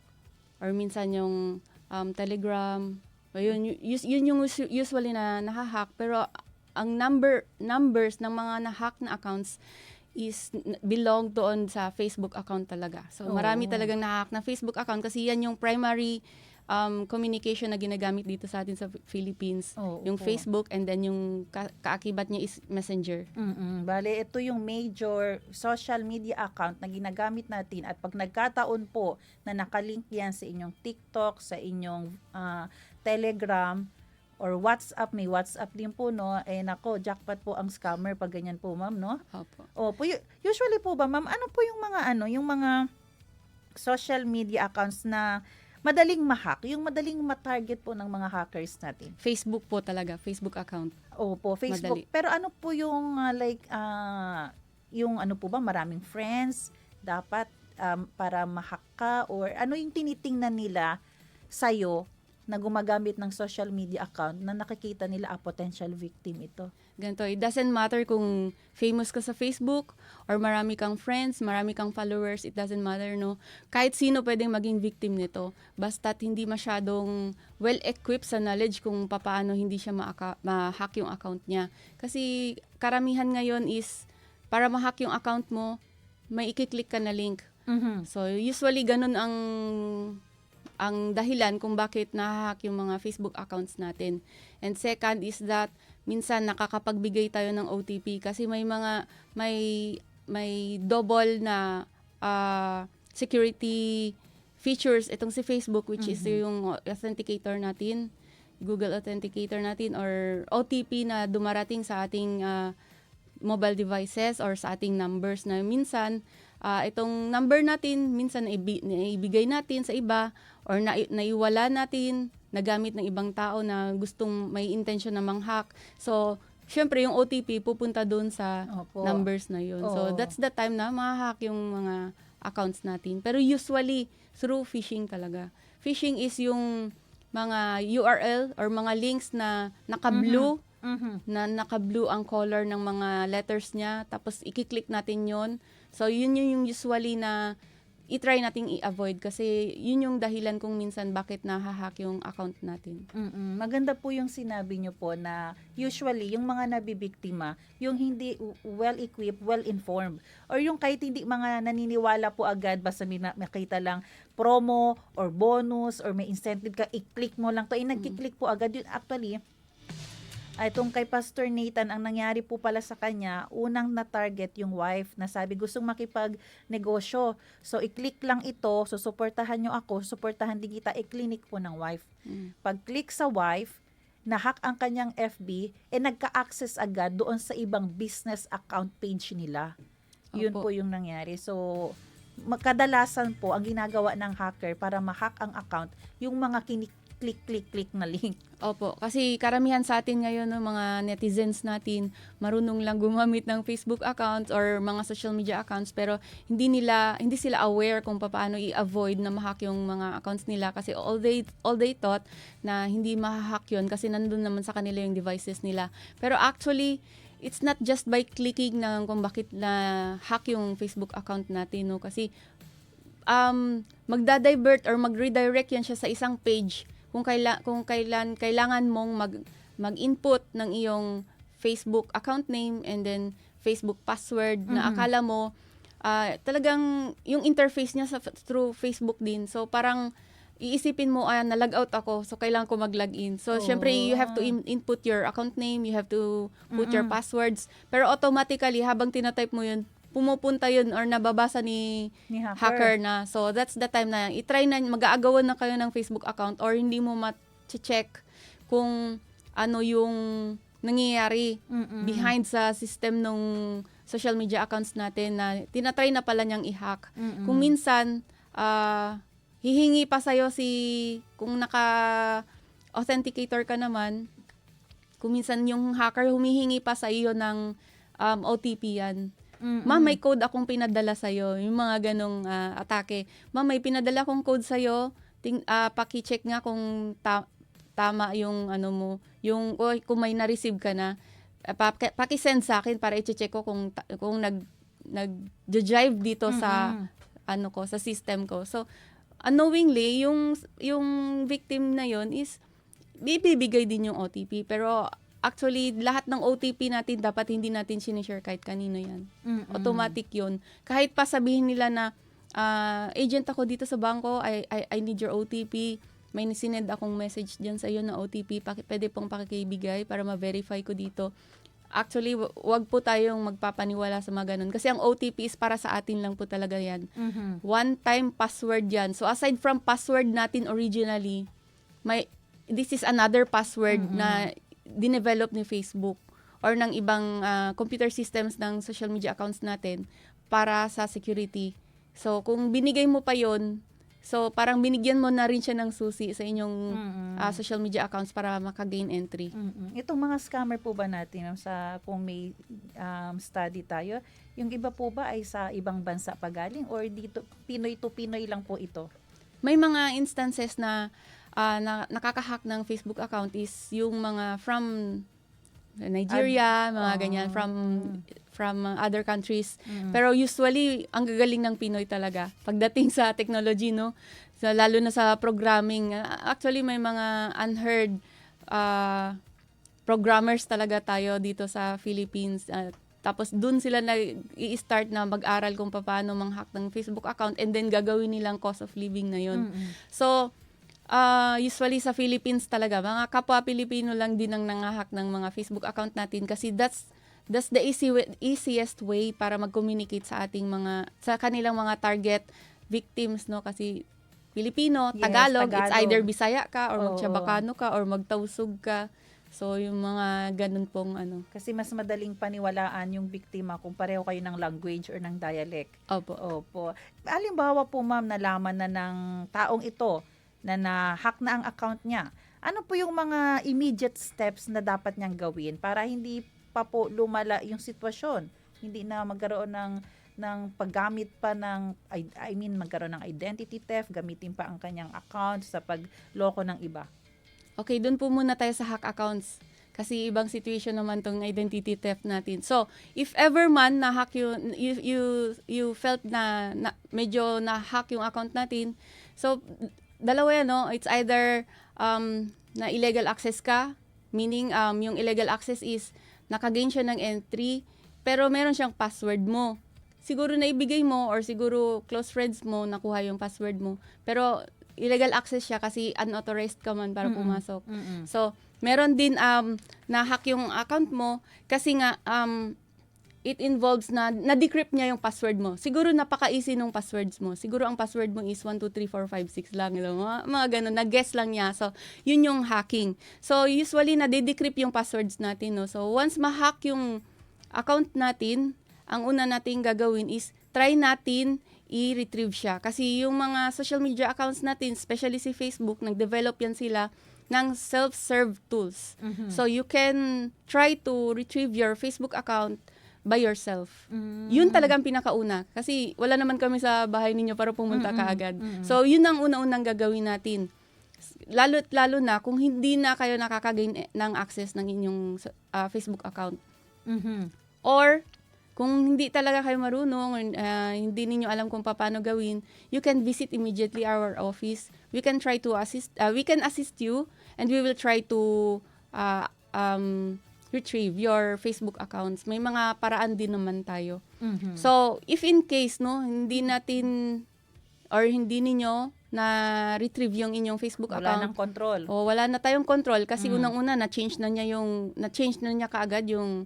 or minsan yung Telegram. Yun yung usually na nahahack, pero ang numbers ng mga nahack na accounts is belong doon sa Facebook account talaga. So marami talagang nahahack na Facebook account kasi yan yung primary communication na ginagamit dito sa atin sa Philippines. Yung Facebook, and then yung kaakibat niya is Messenger. Bale, ito yung major social media account na ginagamit natin, at pag nagkataon po na nakalink yan sa inyong TikTok, sa inyong Telegram, or WhatsApp, may WhatsApp din po, nako, jackpot po ang scammer pag ganyan po, ma'am, Opo. Usually po ba, ma'am, ano po yung mga social media accounts na madaling ma-hack, yung madaling ma-target po ng mga hackers natin? Facebook po talaga, Facebook account. Opo, Facebook. Madali. Pero ano po yung yung ano po ba, maraming friends dapat para ma-hack ka, or ano yung tinitingnan nila sa'yo na gumagamit ng social media account na nakikita nila a potential victim ito? Ganito, it doesn't matter kung famous ka sa Facebook or marami kang friends, marami kang followers, it doesn't matter, Kahit sino pwedeng maging victim nito, basta't hindi masyadong well-equipped sa knowledge kung paano hindi siya ma-hack yung account niya. Kasi karamihan ngayon is, para ma-hack yung account mo, may i-click ka na link. So usually ganun ang dahilan kung bakit nahahack yung mga Facebook accounts natin. And second is that minsan nakakapagbigay tayo ng OTP kasi may double na security features itong si Facebook, which is yung authenticator natin, Google Authenticator natin, or OTP na dumarating sa ating mobile devices or sa ating numbers na minsan itong number natin minsan naibigay natin sa iba or naiwala natin, nagamit ng ibang tao na gustong may intention na mang-hack. So, syempre yung OTP pupunta doon sa Opo. numbers na yun. So Oo. that's the time na ma-hack yung mga accounts natin. Pero usually through phishing talaga. Phishing is yung mga URL or mga links na naka-blue, na naka-blue ang color ng mga letters niya, tapos i-click natin yon. So yun yung usually na i-try nating i-avoid kasi yun yung dahilan kung minsan bakit nahahack yung account natin. Maganda po yung sinabi nyo po na usually yung mga nabibiktima, yung hindi well-equipped, well-informed, or yung kahit hindi mga naniniwala po agad basta makita lang promo or bonus or may incentive ka, i-click mo lang to, nagki-click po agad yun. Actually, itong kay Pastor Nathan, ang nangyari po pala sa kanya, unang na-target yung wife na sabi gustong makipag-negosyo. So, i-click lang ito, so suportahan nyo ako, suportahan din kita, i-click po ng wife. Pag-click sa wife, na-hack ang kanyang FB, nagka-access agad doon sa ibang business account page nila. Yun Opo. po yung nangyari. So, kadalasan po, ang ginagawa ng hacker para ma-hack ang account, yung mga click na link. Opo, kasi karamihan sa atin ngayon ng mga netizens natin marunong lang gumamit ng Facebook accounts or mga social media accounts pero hindi sila aware kung paano i-avoid na ma-hack yung mga accounts nila kasi all they thought na hindi ma-hack yun kasi nandun naman sa kanila yung devices nila. Pero actually, it's not just by clicking na kung bakit na hack yung Facebook account natin, no? Kasi magda-divert or mag-redirect yan siya sa isang page kung kailangan mong mag-input ng iyong Facebook account name and then Facebook password na akala mo talagang yung interface niya through Facebook din. So parang iisipin mo na-log out ako so kailangan ko mag-login. So syempre you have to input your account name, you have to put your passwords. Pero automatically habang tinatype mo yun, pumupunta yun or nababasa ni hacker na. So, that's the time na i-try na, mag-aagawan na kayo ng Facebook account or hindi mo ma-check kung ano yung nangyayari behind sa system ng social media accounts natin na tinatry na pala niyang i-hack. Kung minsan, hihingi pa sa'yo kung naka-authenticator ka naman, kung minsan yung hacker humihingi pa sa iyo ng OTP yan. Ma'am, may code akong pinadala sa'yo. Yung mga ganong atake. Ma'am, may pinadala akong code sa'yo. Paki-check nga kung tama yung ano mo. Kung may na-receive ka na. Paki-send sa akin para i-check ko kung nag-jive dito sa sa system ko. So, unknowingly, yung victim na yon is bibigay din yung OTP. Pero actually, lahat ng OTP natin, dapat hindi natin sinishare kahit kanino yan. Automatic yun. Kahit pa sabihin nila na, agent ako dito sa bangko, I need your OTP. May sinend akong message dyan sa iyo na OTP, pwede pong pakikibigay para ma-verify ko dito. Actually, wag po tayong magpapaniwala sa mga ganun. Kasi ang OTP is para sa atin lang po talaga yan. One-time password yan. So, aside from password natin originally, this is another password na dinevelop ni Facebook or ng ibang computer systems ng social media accounts natin para sa security. So, kung binigay mo pa yon, so parang binigyan mo na rin siya ng susi sa inyong social media accounts para maka-gain entry. Itong mga scammer po ba natin, kung may study tayo, yung iba po ba ay sa ibang bansa pa galing or dito, Pinoy to Pinoy lang po ito? May mga instances na nakakahack ng Facebook account is yung mga from Nigeria, mga ganyan, from other countries. Pero usually, ang gagaling ng Pinoy talaga. Pagdating sa technology, no? So, lalo na sa programming. Actually, may mga unheard programmers talaga tayo dito sa Philippines. Tapos, dun sila i-start na mag-aral kung paano mang-hack ng Facebook account and then gagawin nilang cost of living na yun. So, usually sa Philippines talaga, mga kapwa Pilipino lang din ang nangahack ng mga Facebook account natin kasi that's the easiest way para mag-communicate sa kanilang mga target victims, no? Kasi Pilipino, Tagalog, it's either Bisaya ka or Magchabacano ka or Magtausug ka. So, yung mga ganun pong Kasi mas madaling paniwalaan yung biktima kung pareho kayo ng language or ng dialect. Opo. Halimbawa po, ma'am, nalaman na ng taong ito na na-hack na ang account niya. Ano po yung mga immediate steps na dapat niyang gawin para hindi pa po lumala yung sitwasyon. Hindi na magkaroon ng paggamit pa ng, magkaroon ng identity theft, gamitin pa ang kanyang account sa pagloko ng iba. Okay, doon po muna tayo sa hack accounts. Kasi ibang situation naman tong identity theft natin. So, if ever man na-hack you felt na medyo na-hack yung account natin, so, dalawa yan, no? It's either na illegal access ka, meaning yung illegal access is nakagain siya ng entry, pero meron siyang password mo. Siguro na ibigay mo or siguro close friends mo nakuha yung password mo. Pero illegal access siya kasi unauthorized ka man para pumasok. So, meron din na-hack yung account mo kasi nga it involves na-decrypt niya yung password mo. Siguro napaka-easy nung passwords mo. Siguro ang password mo is 1, 2, 3, 4, 5, 6 lang. Mga ganun, na-guess lang niya. So, yun yung hacking. So, usually na-decrypt yung passwords natin. No? So, once ma-hack yung account natin, ang una nating gagawin is try natin i-retrieve siya. Kasi yung mga social media accounts natin, especially si Facebook, nag-develop yan sila ng self-serve tools. So, you can try to retrieve your Facebook account by yourself. Yun talagang pinakauna. Kasi wala naman kami sa bahay ninyo para pumunta kaagad. So, yun ang una-unang gagawin natin. Lalo na kung hindi na kayo nakakagain ng access ng inyong Facebook account. Or, kung hindi talaga kayo marunong, hindi ninyo alam kung paano gawin, you can visit immediately our office. We can try to we can assist you, and we will try to retrieve your Facebook accounts. May mga paraan din naman tayo. So, if in case, no, hindi natin, or hindi ninyo na-retrieve yung inyong Facebook account. Wala ng control. O, wala na tayong control kasi unang-una, na-change na niya kaagad yung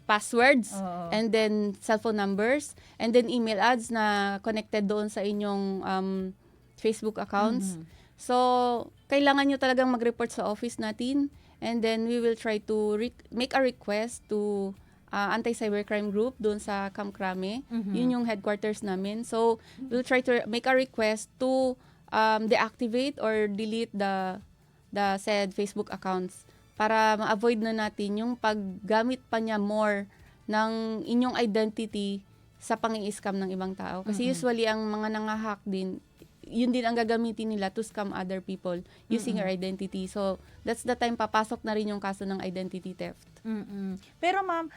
passwords, and then cellphone numbers, and then email ads na connected doon sa inyong Facebook accounts. So, kailangan nyo talagang mag-report sa office natin, and then we will try to make a request to anti-cybercrime group doon sa Camp Crame. Yun yung headquarters namin. So, we'll try to make a request to deactivate or delete the said Facebook accounts para ma-avoid na natin yung paggamit pa niya more ng inyong identity sa pang-i-scam ng ibang tao. Kasi usually, ang mga nang-hack din, yun din ang gagamitin nila to scam other people using your identity. So, that's the time papasok na rin yung kaso ng identity theft. Pero ma'am,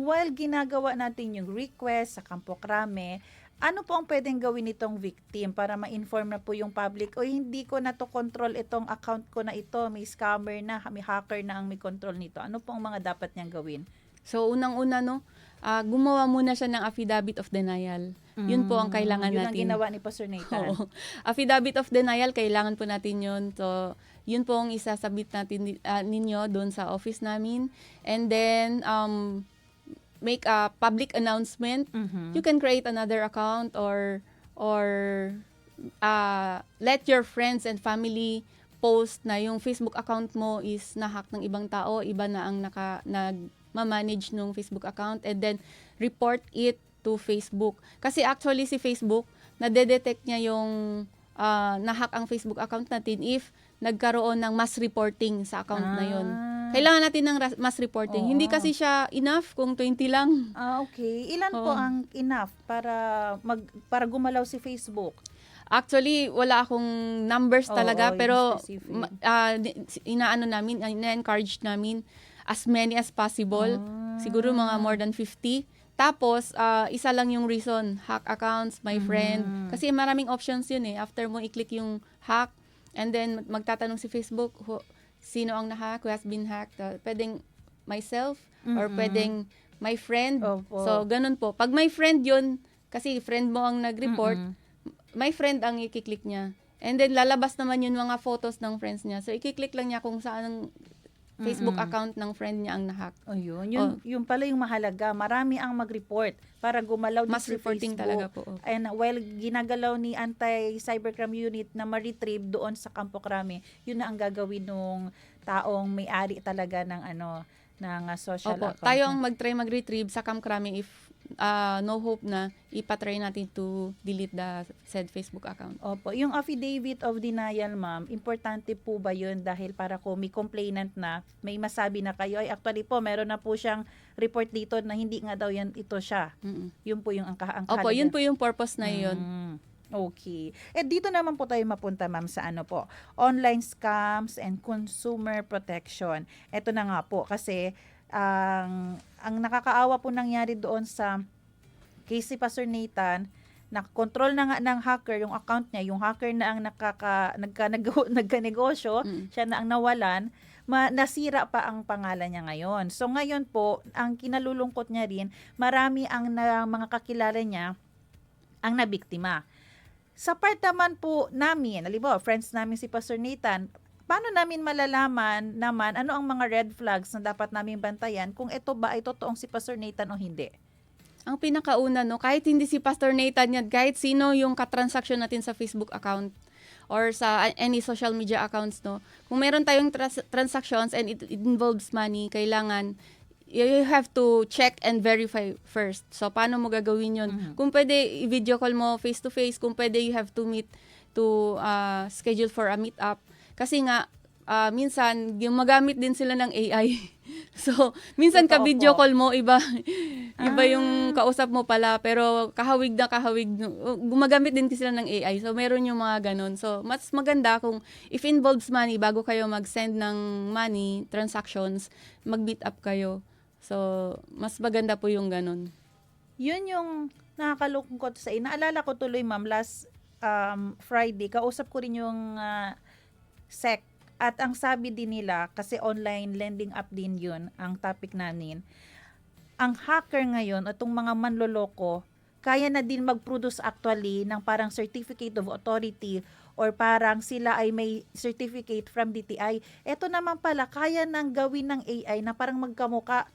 while ginagawa natin yung request sa Campo Crame, ano po ang pwedeng gawin nitong victim para ma-inform na po yung public, o hindi ko na to control itong account ko na ito, may scammer na, may hacker na ang may control nito. Ano po ang mga dapat niyang gawin? So, unang-una, no, gumawa muna siya ng affidavit of denial. Yun po ang kailangan yun natin. Yun ang ginawa ni Pastor Nathan. Affidavit of denial, kailangan po natin yun. So, yun po ang isasabit natin ninyo doon sa office namin. And then, make a public announcement. You can create another account or let your friends and family post na yung Facebook account mo is nahack ng ibang tao, iba na ang nag-manage ng Facebook account, and then report it to Facebook. Kasi actually si Facebook, nade-detect niya yung nahack ang Facebook account natin if nagkaroon ng mass reporting sa account na yun. Kailangan natin ng mass reporting. Hindi kasi siya enough kung 20 lang. Okay. Ilan po ang enough para gumalaw si Facebook? Actually, wala akong numbers talaga, pero ina-encourage namin as many as possible. Siguro mga more than 50. Tapos, isa lang yung reason, hack accounts, my friend. Kasi maraming options yun eh. After mo i-click yung hack, and then magtatanong si Facebook, sino ang na-hack, who has been hacked. Pwedeng myself, or pwedeng my friend. So, ganun po. Pag my friend yun, kasi friend mo ang nag-report, my friend ang i-click niya. And then, lalabas naman yun mga photos ng friends niya. So, i-click lang niya kung saan ang Facebook account ng friend niya ang nahack. Yun pala yung mahalaga. Marami ang mag-report para gumalaw din Mass si reporting Facebook. talaga po. And while ginagalaw ni Anti-Cybercrime Unit na ma-retrieve doon sa Campo Crame, yun na ang gagawin ng taong may-ari talaga ng ng social account. Tayo ang mag-try mag-retrieve sa Camp Crame if no hope na ipatry natin to delete the said Facebook account. Opo, yung affidavit of denial, ma'am, importante po ba yun dahil para kung may complainant na, may masabi na kayo, ay actually po, meron na po siyang report dito na hindi nga daw yan ito siya. Mm-mm. Yun po yung ang Opo, yun po yung purpose na yun. Okay. Dito naman po tayo mapunta, ma'am, sa ano po, online scams and consumer protection. Ito na nga po, kasi ang nakakaawa po nangyari doon sa case si Pastor Nathan, na-control na nga ng hacker yung account niya, yung hacker na ang nagkanegosyo, siya na ang nawalan, nasira pa ang pangalan niya ngayon. So ngayon po, ang kinalulungkot niya rin, marami ang mga kakilala niya ang nabiktima. Sa part naman po namin, halimbawa, friends namin si Pastor Nathan, paano namin malalaman naman ano ang mga red flags na dapat namin bantayan kung ito ba ay totoong si Pastor Nathan o hindi? Ang pinakauna, no, kahit hindi si Pastor Nathan yan, kahit sino yung katransaction natin sa Facebook account or sa any social media accounts, no, kung meron tayong transactions and it involves money, kailangan you have to check and verify first. So, paano mo gagawin yun? Kung pwede, i-video call mo face-to-face. Kung pwede, you have to meet to schedule for a meet-up. Kasi nga, minsan, magamit din sila ng AI. So, minsan ka-video call mo, iba yung kausap mo pala, pero kahawig na kahawig. Gumagamit din sila ng AI. So, meron yung mga ganun. So, mas maganda kung if involves money, bago kayo mag-send ng money, transactions, mag-meet up kayo. So, mas maganda po yung ganun. Yun yung nakakalungkot sa naalala ko tuloy, ma'am, last Friday, kausap ko rin yung SEC. At ang sabi din nila, kasi online lending app din yun, ang topic namin, ang hacker ngayon, itong mga manloloko, kaya na din mag-produce actually ng parang certificate of authority or parang sila ay may certificate from DTI. Ito naman pala, kaya nang gawin ng AI na parang magkamuka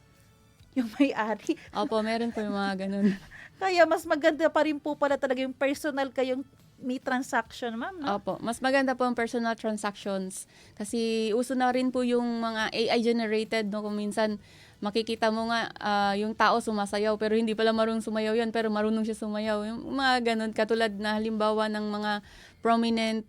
yung may-ari. Opo, meron po yung mga ganun. Kaya mas maganda pa rin po pala talaga yung personal kayong may transaction, ma'am, no? Opo, mas maganda po ang personal transactions. Kasi uso na rin po yung mga AI generated, no? Kung minsan makikita mo nga yung tao sumasayaw pero hindi pala marunong sumayaw yan pero marunong siya sumayaw. Yung mga ganun, katulad na halimbawa ng mga prominent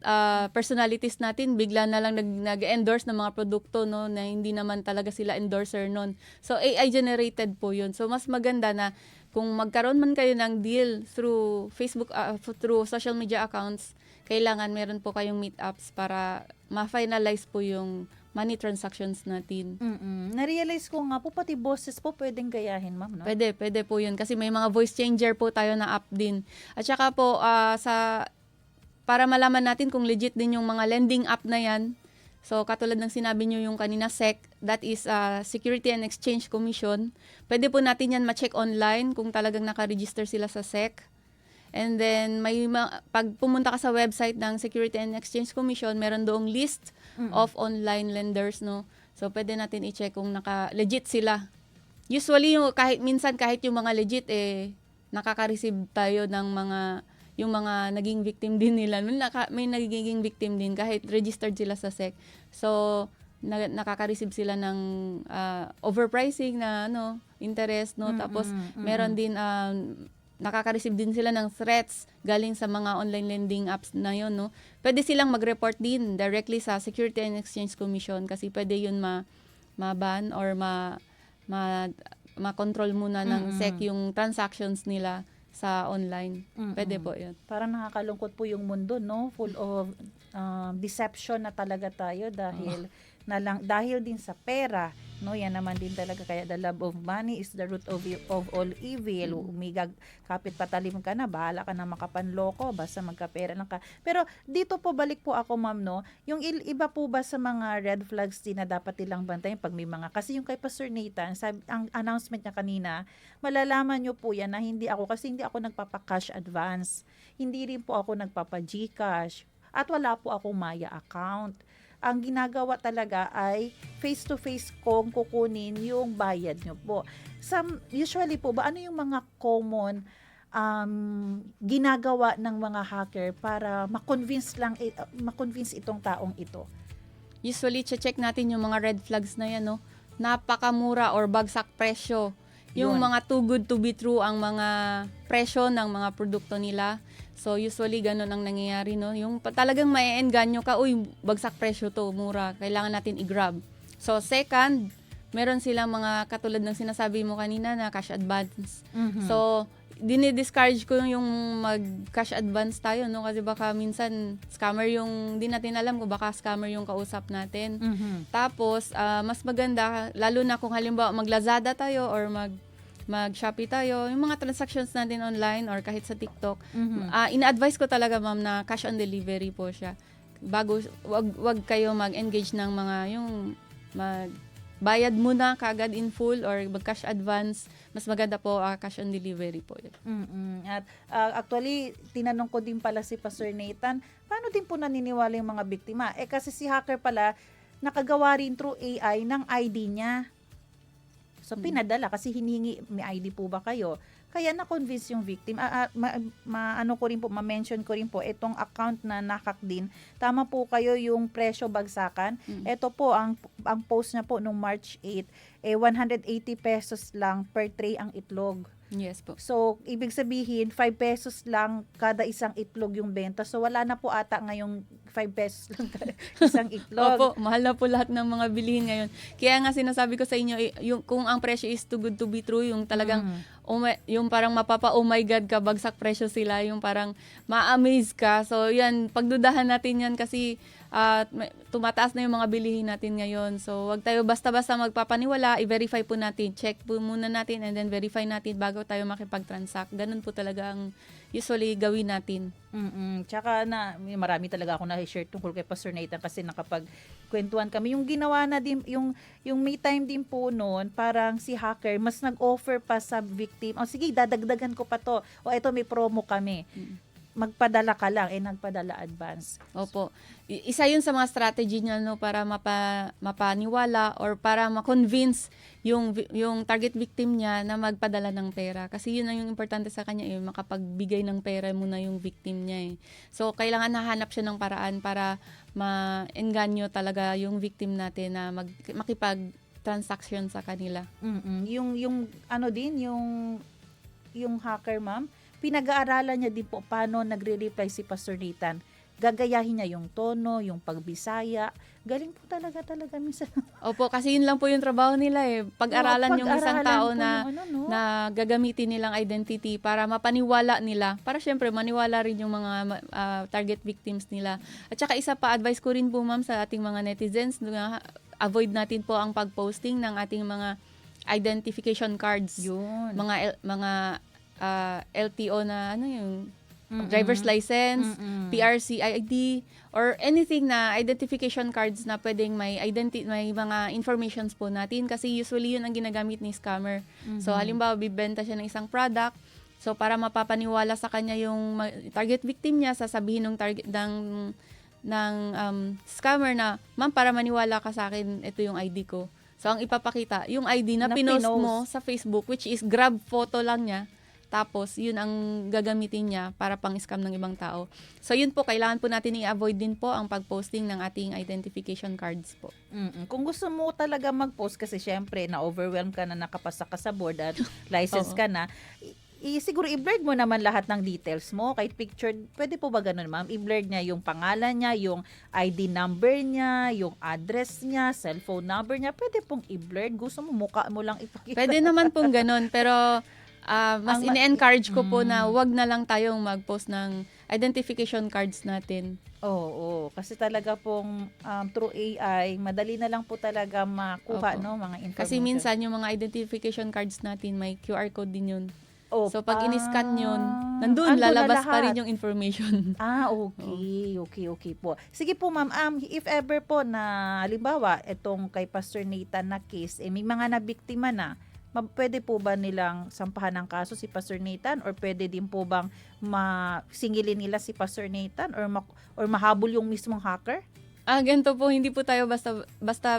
personalities natin, bigla na lang nag-endorse ng mga produkto, no, na hindi naman talaga sila endorser nun. So AI generated po yun. So mas maganda na kung magkaroon man kayo ng deal through Facebook, through social media accounts, kailangan meron po kayong meetups para ma-finalize po yung money transactions natin. Na-realize ko nga po, pati boses po pwedeng gayahin, ma'am, no? Pwede po yun. Kasi may mga voice changer po tayo na app din. At saka po, para malaman natin kung legit din yung mga lending app na yan, so katulad ng sinabi nyo yung kanina SEC, that is Security and Exchange Commission, pwede po natin yan ma-check online kung talagang naka-register sila sa SEC. And then, pag pumunta ka sa website ng Security and Exchange Commission, meron doong list of online lenders, no? So, pwede natin i-check kung legit sila. Usually, kahit yung mga legit, nakaka-receive tayo ng yung mga naging victim din nila. May nagiging victim din kahit registered sila sa SEC. So, nakaka-receive sila ng overpricing na interest, no? Tapos, meron din nakaka-receive din sila ng threats galing sa mga online lending apps na yun, no? Pwede silang mag-report din directly sa Security and Exchange Commission kasi pwede yun ma-ban or ma-control muna ng SEC yung transactions nila sa online. Pwede po yun. Parang nakakalungkot po yung mundo, no? Full of deception na talaga tayo dahil din sa pera, no? Yan naman din talaga, kaya the love of money is the root of all evil. Kapit patalim ka na, bahala ka na makapanloko, basta magkapera lang ka. Pero dito po, balik po ako, ma'am, no? Yung iba po ba sa mga red flags din na dapat nilang bantayan pag may kasi yung kay Pastor Nathan, ang announcement niya kanina, malalaman nyo po yan na hindi ako nagpapa-cash advance, hindi rin po ako nagpapa-Gcash, at wala po akong Maya account. Ang ginagawa talaga ay face-to-face kong kukunin yung bayad nyo po. Usually po ba, ano yung mga common ginagawa ng mga hacker para ma-convince itong taong ito? Usually, check natin yung mga red flags na yan, no? Napakamura or bagsak presyo. Yung Yun. mga too good to be true ang mga presyo ng mga produkto nila. So usually ganun ang nangyayari, no? Yung talagang maiengganyo ka, uy, bagsak presyo to, mura, kailangan natin i-grab. So second, meron silang mga katulad ng sinasabi mo kanina na cash advance. So dinidiscourage ko yung mag-cash advance tayo, no? Kasi baka minsan scammer yung, di natin alam kung baka scammer yung kausap natin. Tapos, mas maganda, lalo na kung halimbawa mag-Lazada tayo or mag-Shopee tayo, yung mga transactions natin online or kahit sa TikTok, ina-advise ko talaga, ma'am, na cash on delivery po siya. Bago, wag kayo mag-engage ng mga, yung bayad muna kagad in full or mag-cash advance, mas maganda po cash on delivery po yun. At actually, tinanong ko din pala si Pastor Nathan, paano din po naniniwala yung mga biktima? Kasi si hacker pala, nakagawa rin through AI ng ID niya. So, pinadala kasi hinihingi, may ID po ba kayo? Kaya na-convince yung victim. Ano ko rin po, ma-mention ko rin po, itong account na nakak din, tama po kayo yung presyo bagsakan. Ito po, ang post niya po nung March 8, 180 pesos lang per tray ang itlog. Yes po. So, ibig sabihin, 5 pesos lang kada isang itlog yung benta. So, wala na po ata ngayong 5 pesos lang kada isang itlog. Opo, mahal na po lahat ng mga bilihin ngayon. Kaya nga sinasabi ko sa inyo, yung, kung ang presyo is too good to be true, yung talagang, yung parang oh my God ka, bagsak presyo sila, yung parang ma-amaze ka. So, yan, pagdudahan natin yan kasi tumataas na yung mga bilihin natin ngayon. So, wag tayo basta-basta magpapaniwala, i-verify po natin, check po muna natin, and then verify natin bago tayo makipag-transact. Ganun po talaga ang usually gawin natin. Tsaka marami talaga ako na-share tungkol kay Pastor Nathan kasi nakapag-kwentuhan kami. Yung ginawa na din, yung me time din po noon, parang si hacker, mas nag-offer pa sa victim, sige, dadagdagan ko pa to. Ito may promo kami. Magpadala ka lang, nagpadala advance. Opo. Isa yun sa mga strategy niya, no, para mapaniwala or para ma-convince yung target victim niya na magpadala ng pera. Kasi yun ang yung importante sa kanya, makapagbigay ng pera muna yung victim niya. So, kailangan nahanap siya ng paraan para ma-engganyo talaga yung victim natin na makipag-transaction sa kanila. Yung hacker, ma'am, pinag-aaralan niya din po paano nagre-reply si Pastor Nathan. Gagayahin niya yung tono, yung pagbisaya. Galing po talaga minsan. Opo, kasi yun lang po yung trabaho nila Pag-aralan yung isang tao na gagamitin nilang identity para mapaniwala nila. Para syempre maniwala rin yung mga target victims nila. At saka isa pa, advice ko rin po, ma'am, sa ating mga netizens, avoid natin po ang pag-posting ng ating mga identification cards. Yun. Mga LTO na yung driver's license, PRC ID, or anything na identification cards na pwedeng may mga informations po natin kasi usually yun ang ginagamit ni scammer. So halimbawa bibenta siya ng isang product, so para mapapaniwala sa kanya yung target victim niya, sasabihin ng target ng scammer na, ma'am, para maniwala ka sa akin, ito yung ID ko. So ang ipapakita, yung ID na pinost mo sa Facebook, which is grab photo lang niya. Tapos, yun ang gagamitin niya para pang-scam ng ibang tao. So, yun po, kailangan po natin i-avoid din po ang pag-posting ng ating identification cards po. Kung gusto mo talaga mag-post kasi syempre, na-overwhelm ka na, nakapasa ka sa board at license ka na, siguro i-blurred mo naman lahat ng details mo. Kahit picture, pwede po ba ganun, ma'am? I-blurred niya yung pangalan niya, yung ID number niya, yung address niya, cellphone number niya. Pwede pong i-blurred. Gusto mo, mukha mo lang ipakita. Pwede naman pong ganun, pero mas ine-encourage ko po na wag na lang tayong mag-post ng identification cards natin. Oo, kasi talaga pong through AI, madali na lang po talaga makuha, no, mga information. Kasi minsan yung mga identification cards natin, may QR code din yun. So pag in-scan yun, nandun lalabas pa rin yung information. Okay po. Sige po, ma'am, if ever po na halimbawa itong kay Pastor Nathan na case, may mga nabiktima na, pwede po ba nilang sampahan ng kaso si Pastor Nathan or pwede din po bang masingilin nila si Pastor Nathan or mahabol yung mismong hacker? Ganito po, hindi po tayo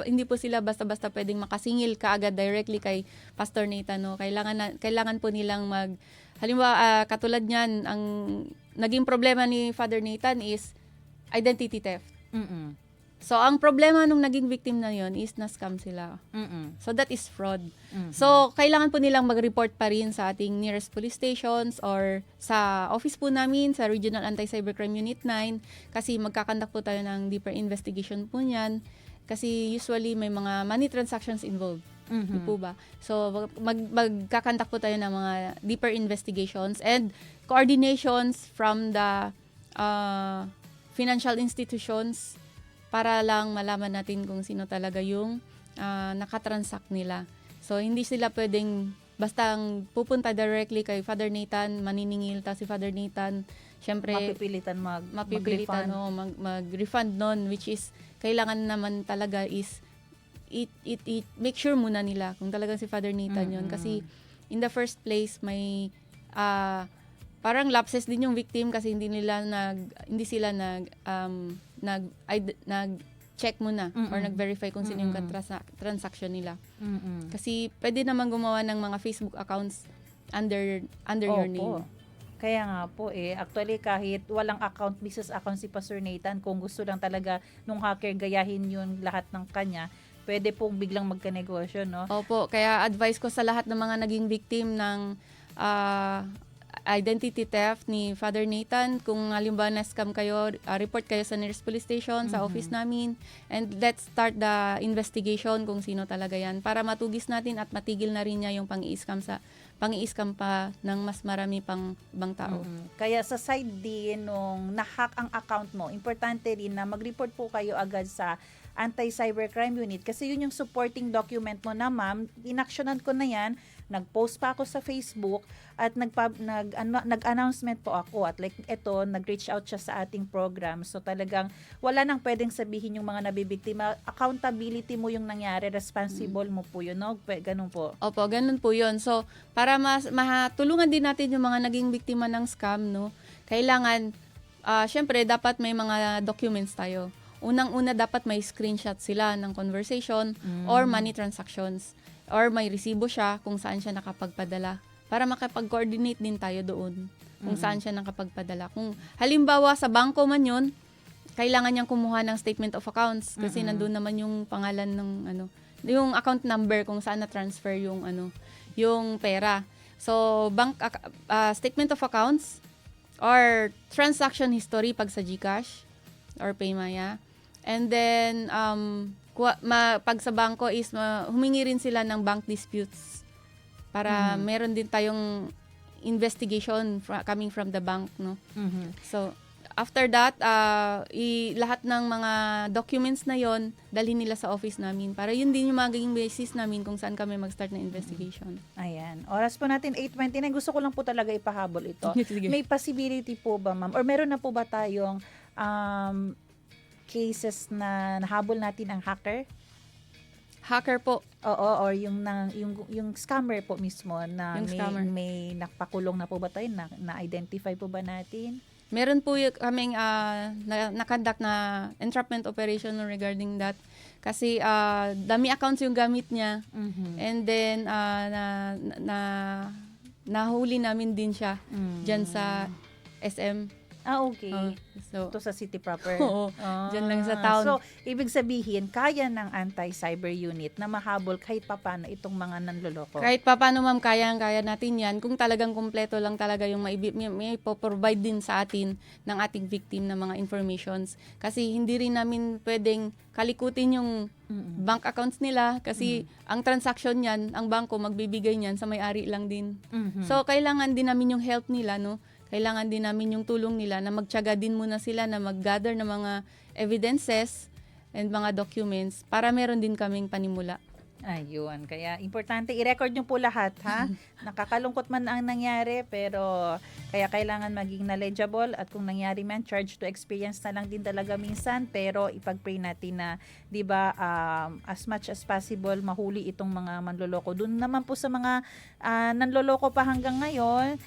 hindi po sila basta-basta pwedeng makasingil kaagad directly kay Pastor Nathan, no. Kailangan po nilang halimbawa katulad niyan, ang naging problema ni Father Nathan is identity theft. So, ang problema nung naging victim na yon is na-scam sila. Mm-mm. So, that is fraud. Mhm. So, kailangan po nilang mag-report pa rin sa ating nearest police stations or sa office po namin, sa Regional Anti-Cybercrime Unit 9, kasi magkakandak po tayo ng deeper investigation po niyan. Kasi usually may mga money transactions involved. Di po ba? So, magkakandak po tayo ng mga deeper investigations and coordinations from the financial institutions para lang malaman natin kung sino talaga yung nakatransact nila. So, hindi sila pwedeng bastang pupunta directly kay Father Nathan, maniningil, tapos si Father Nathan, syempre, Mapipilitan mapipilitan mag-refund nun, which is, kailangan naman talaga is, make sure muna nila kung talagang si Father Nathan yun. Kasi, in the first place, may, parang lapses din yung victim kasi hindi sila nag-check muna or nag-verify kung sino yung transaction nila. Kasi pwede naman gumawa ng mga Facebook accounts under your name. Kaya nga po actually kahit walang account, business account si Pastor Nathan, kung gusto lang talaga nung hacker gayahin yun lahat ng kanya, pwede pong biglang magkanegosyo, no? Opo, kaya advice ko sa lahat ng mga naging victim ng identity theft ni Father Nathan, kung halimbawa na-scam kayo, report kayo sa nearest police station, sa office namin, and let's start the investigation kung sino talaga yan para matugis natin at matigil na rin niya yung pang-i-scam pa ng mas marami pang ibang tao. Kaya sa side din nung na-hack ang account mo, importante rin na mag-report po kayo agad sa Anti-Cybercrime Unit kasi yun yung supporting document mo na, ma'am, inaksyonan ko na yan, nag-post pa ako sa Facebook at nag-announcement po ako at like ito, nag-reach out siya sa ating program. So talagang wala nang pwedeng sabihin yung mga nabibiktima. Accountability mo yung nangyari, responsible mo po yun, no? Ganun po. Opo, ganun po yun. So, para matulungan din natin yung mga naging biktima ng scam, no? Kailangan, syempre, dapat may mga documents tayo. Unang-una, dapat may screenshot sila ng conversation or money transactions. Or may resibo siya kung saan siya nakapagpadala para makapag-coordinate din tayo doon kung saan siya nakapagpadala. Kung halimbawa sa bangko man yun, kailangan niyang kumuha ng statement of accounts kasi nandun naman yung pangalan ng yung account number kung saan na-transfer yung yung pera. So statement of accounts or transaction history pag sa GCash or Paymaya. And then pag sa bangko is humingi rin sila ng bank disputes para meron din tayong investigation coming from the bank, no? So after that, lahat ng mga documents na yon dalhin nila sa office namin para yun din yung magiging basis namin kung saan kami mag-start ng investigation. Ayan. Oras po natin 8:29. Gusto ko lang po talaga ipahabol ito. Sige. May possibility po ba, ma'am? Or meron na po ba tayong cases na nahabol natin ang hacker? Hacker po. Oo, or yung scammer po mismo na Yung scammer. may napakulong na po ba tayo? Na-identify po ba natin? Meron po kaming nakandak na entrapment operation regarding that. Kasi dami accounts yung gamit niya. And then nahuli namin din siya dyan sa SM. Okay. So, Ito sa city proper. Oo, dyan lang sa town. So, ibig sabihin, kaya ng anti-cyber unit na mahabol kahit papano itong mga nanloloko. kahit pa paano ma'am, kaya natin yan. Kung talagang kumpleto lang talaga yung may provide din sa atin ng ating victim na mga informations. Kasi hindi rin namin pwedeng kalikutin yung bank accounts nila kasi ang transaction niyan, ang bangko magbibigay niyan sa may-ari lang din. So, kailangan din namin yung help nila, no? Kailangan din namin yung tulong nila na magtiyaga din muna sila na mag-gather ng mga evidences and mga documents para meron din kaming panimula. Ayun. Kaya importante, i-record nyo po lahat, ha? Nakakalungkot man ang nangyari, pero kaya kailangan maging knowledgeable at kung nangyari man, charge to experience na lang din talaga minsan, pero ipag-pray natin na, di ba, as much as possible, mahuli itong mga manloloko. Doon naman po sa mga nanloloko pa hanggang ngayon,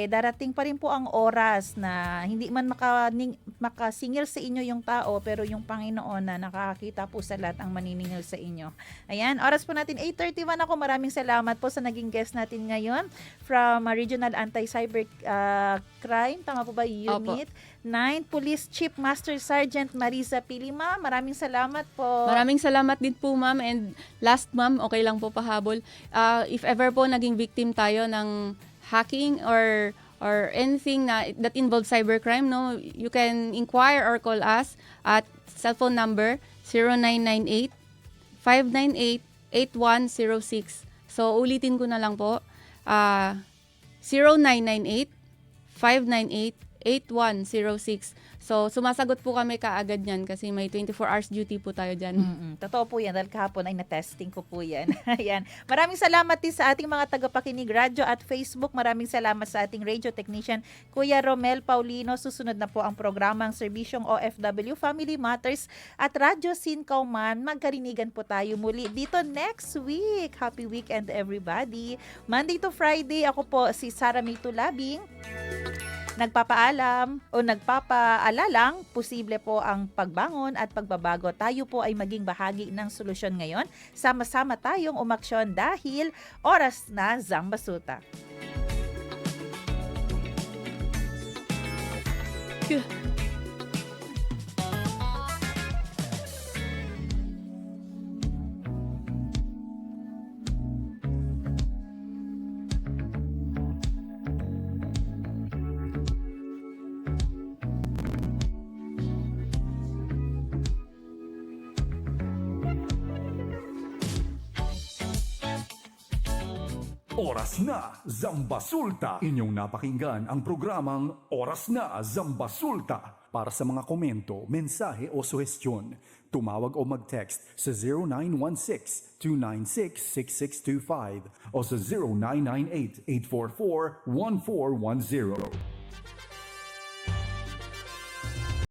darating pa rin po ang oras na hindi man makasingil sa inyo yung tao, pero yung Panginoon na nakakakita po sa lahat ang maniningil sa inyo. Ayan, oras oras po natin 8:31 ako. Maraming salamat po sa naging guest natin ngayon from Regional Anti-Cyber Crime, tama po ba, Unit 9, Police Chief Master Sergeant Marisa Pilima. Maraming salamat po. Maraming salamat din po, ma'am. And last, ma'am, okay lang po pahabol. If ever po naging victim tayo ng hacking or anything that involves cybercrime, no, you can inquire or call us at cellphone number 0998-598-8106. So, ulitin ko na lang po, 0998-598-8106. So, sumasagot po kami kaagad yan kasi may 24 hours duty po tayo dyan. Totoo po yan dahil kahapon ay na-testing ko po yan. Ayan. Maraming salamat din sa ating mga tagapakinig radyo at Facebook. Maraming salamat sa ating radio technician, Kuya Romel Paulino. Susunod na po ang programang Serbisyong OFW Family Matters at Radyo Sinkauman. Magkarinigan po tayo muli dito next week. Happy weekend everybody. Monday to Friday, ako po si Sara May Tulabing. Nagpapaalam o nagpapaalalang posible po ang pagbangon at pagbabago. Tayo po ay maging bahagi ng solusyon ngayon. Sama-sama tayong umaksyon dahil oras na Zambasuta. Oras na Zambasulta. Inyong napakinggan ang programang Oras na Zambasulta. Para sa mga komento, mensahe o suhestyon, tumawag o mag-text sa 0916-296-6625 o sa 0998-844-1410.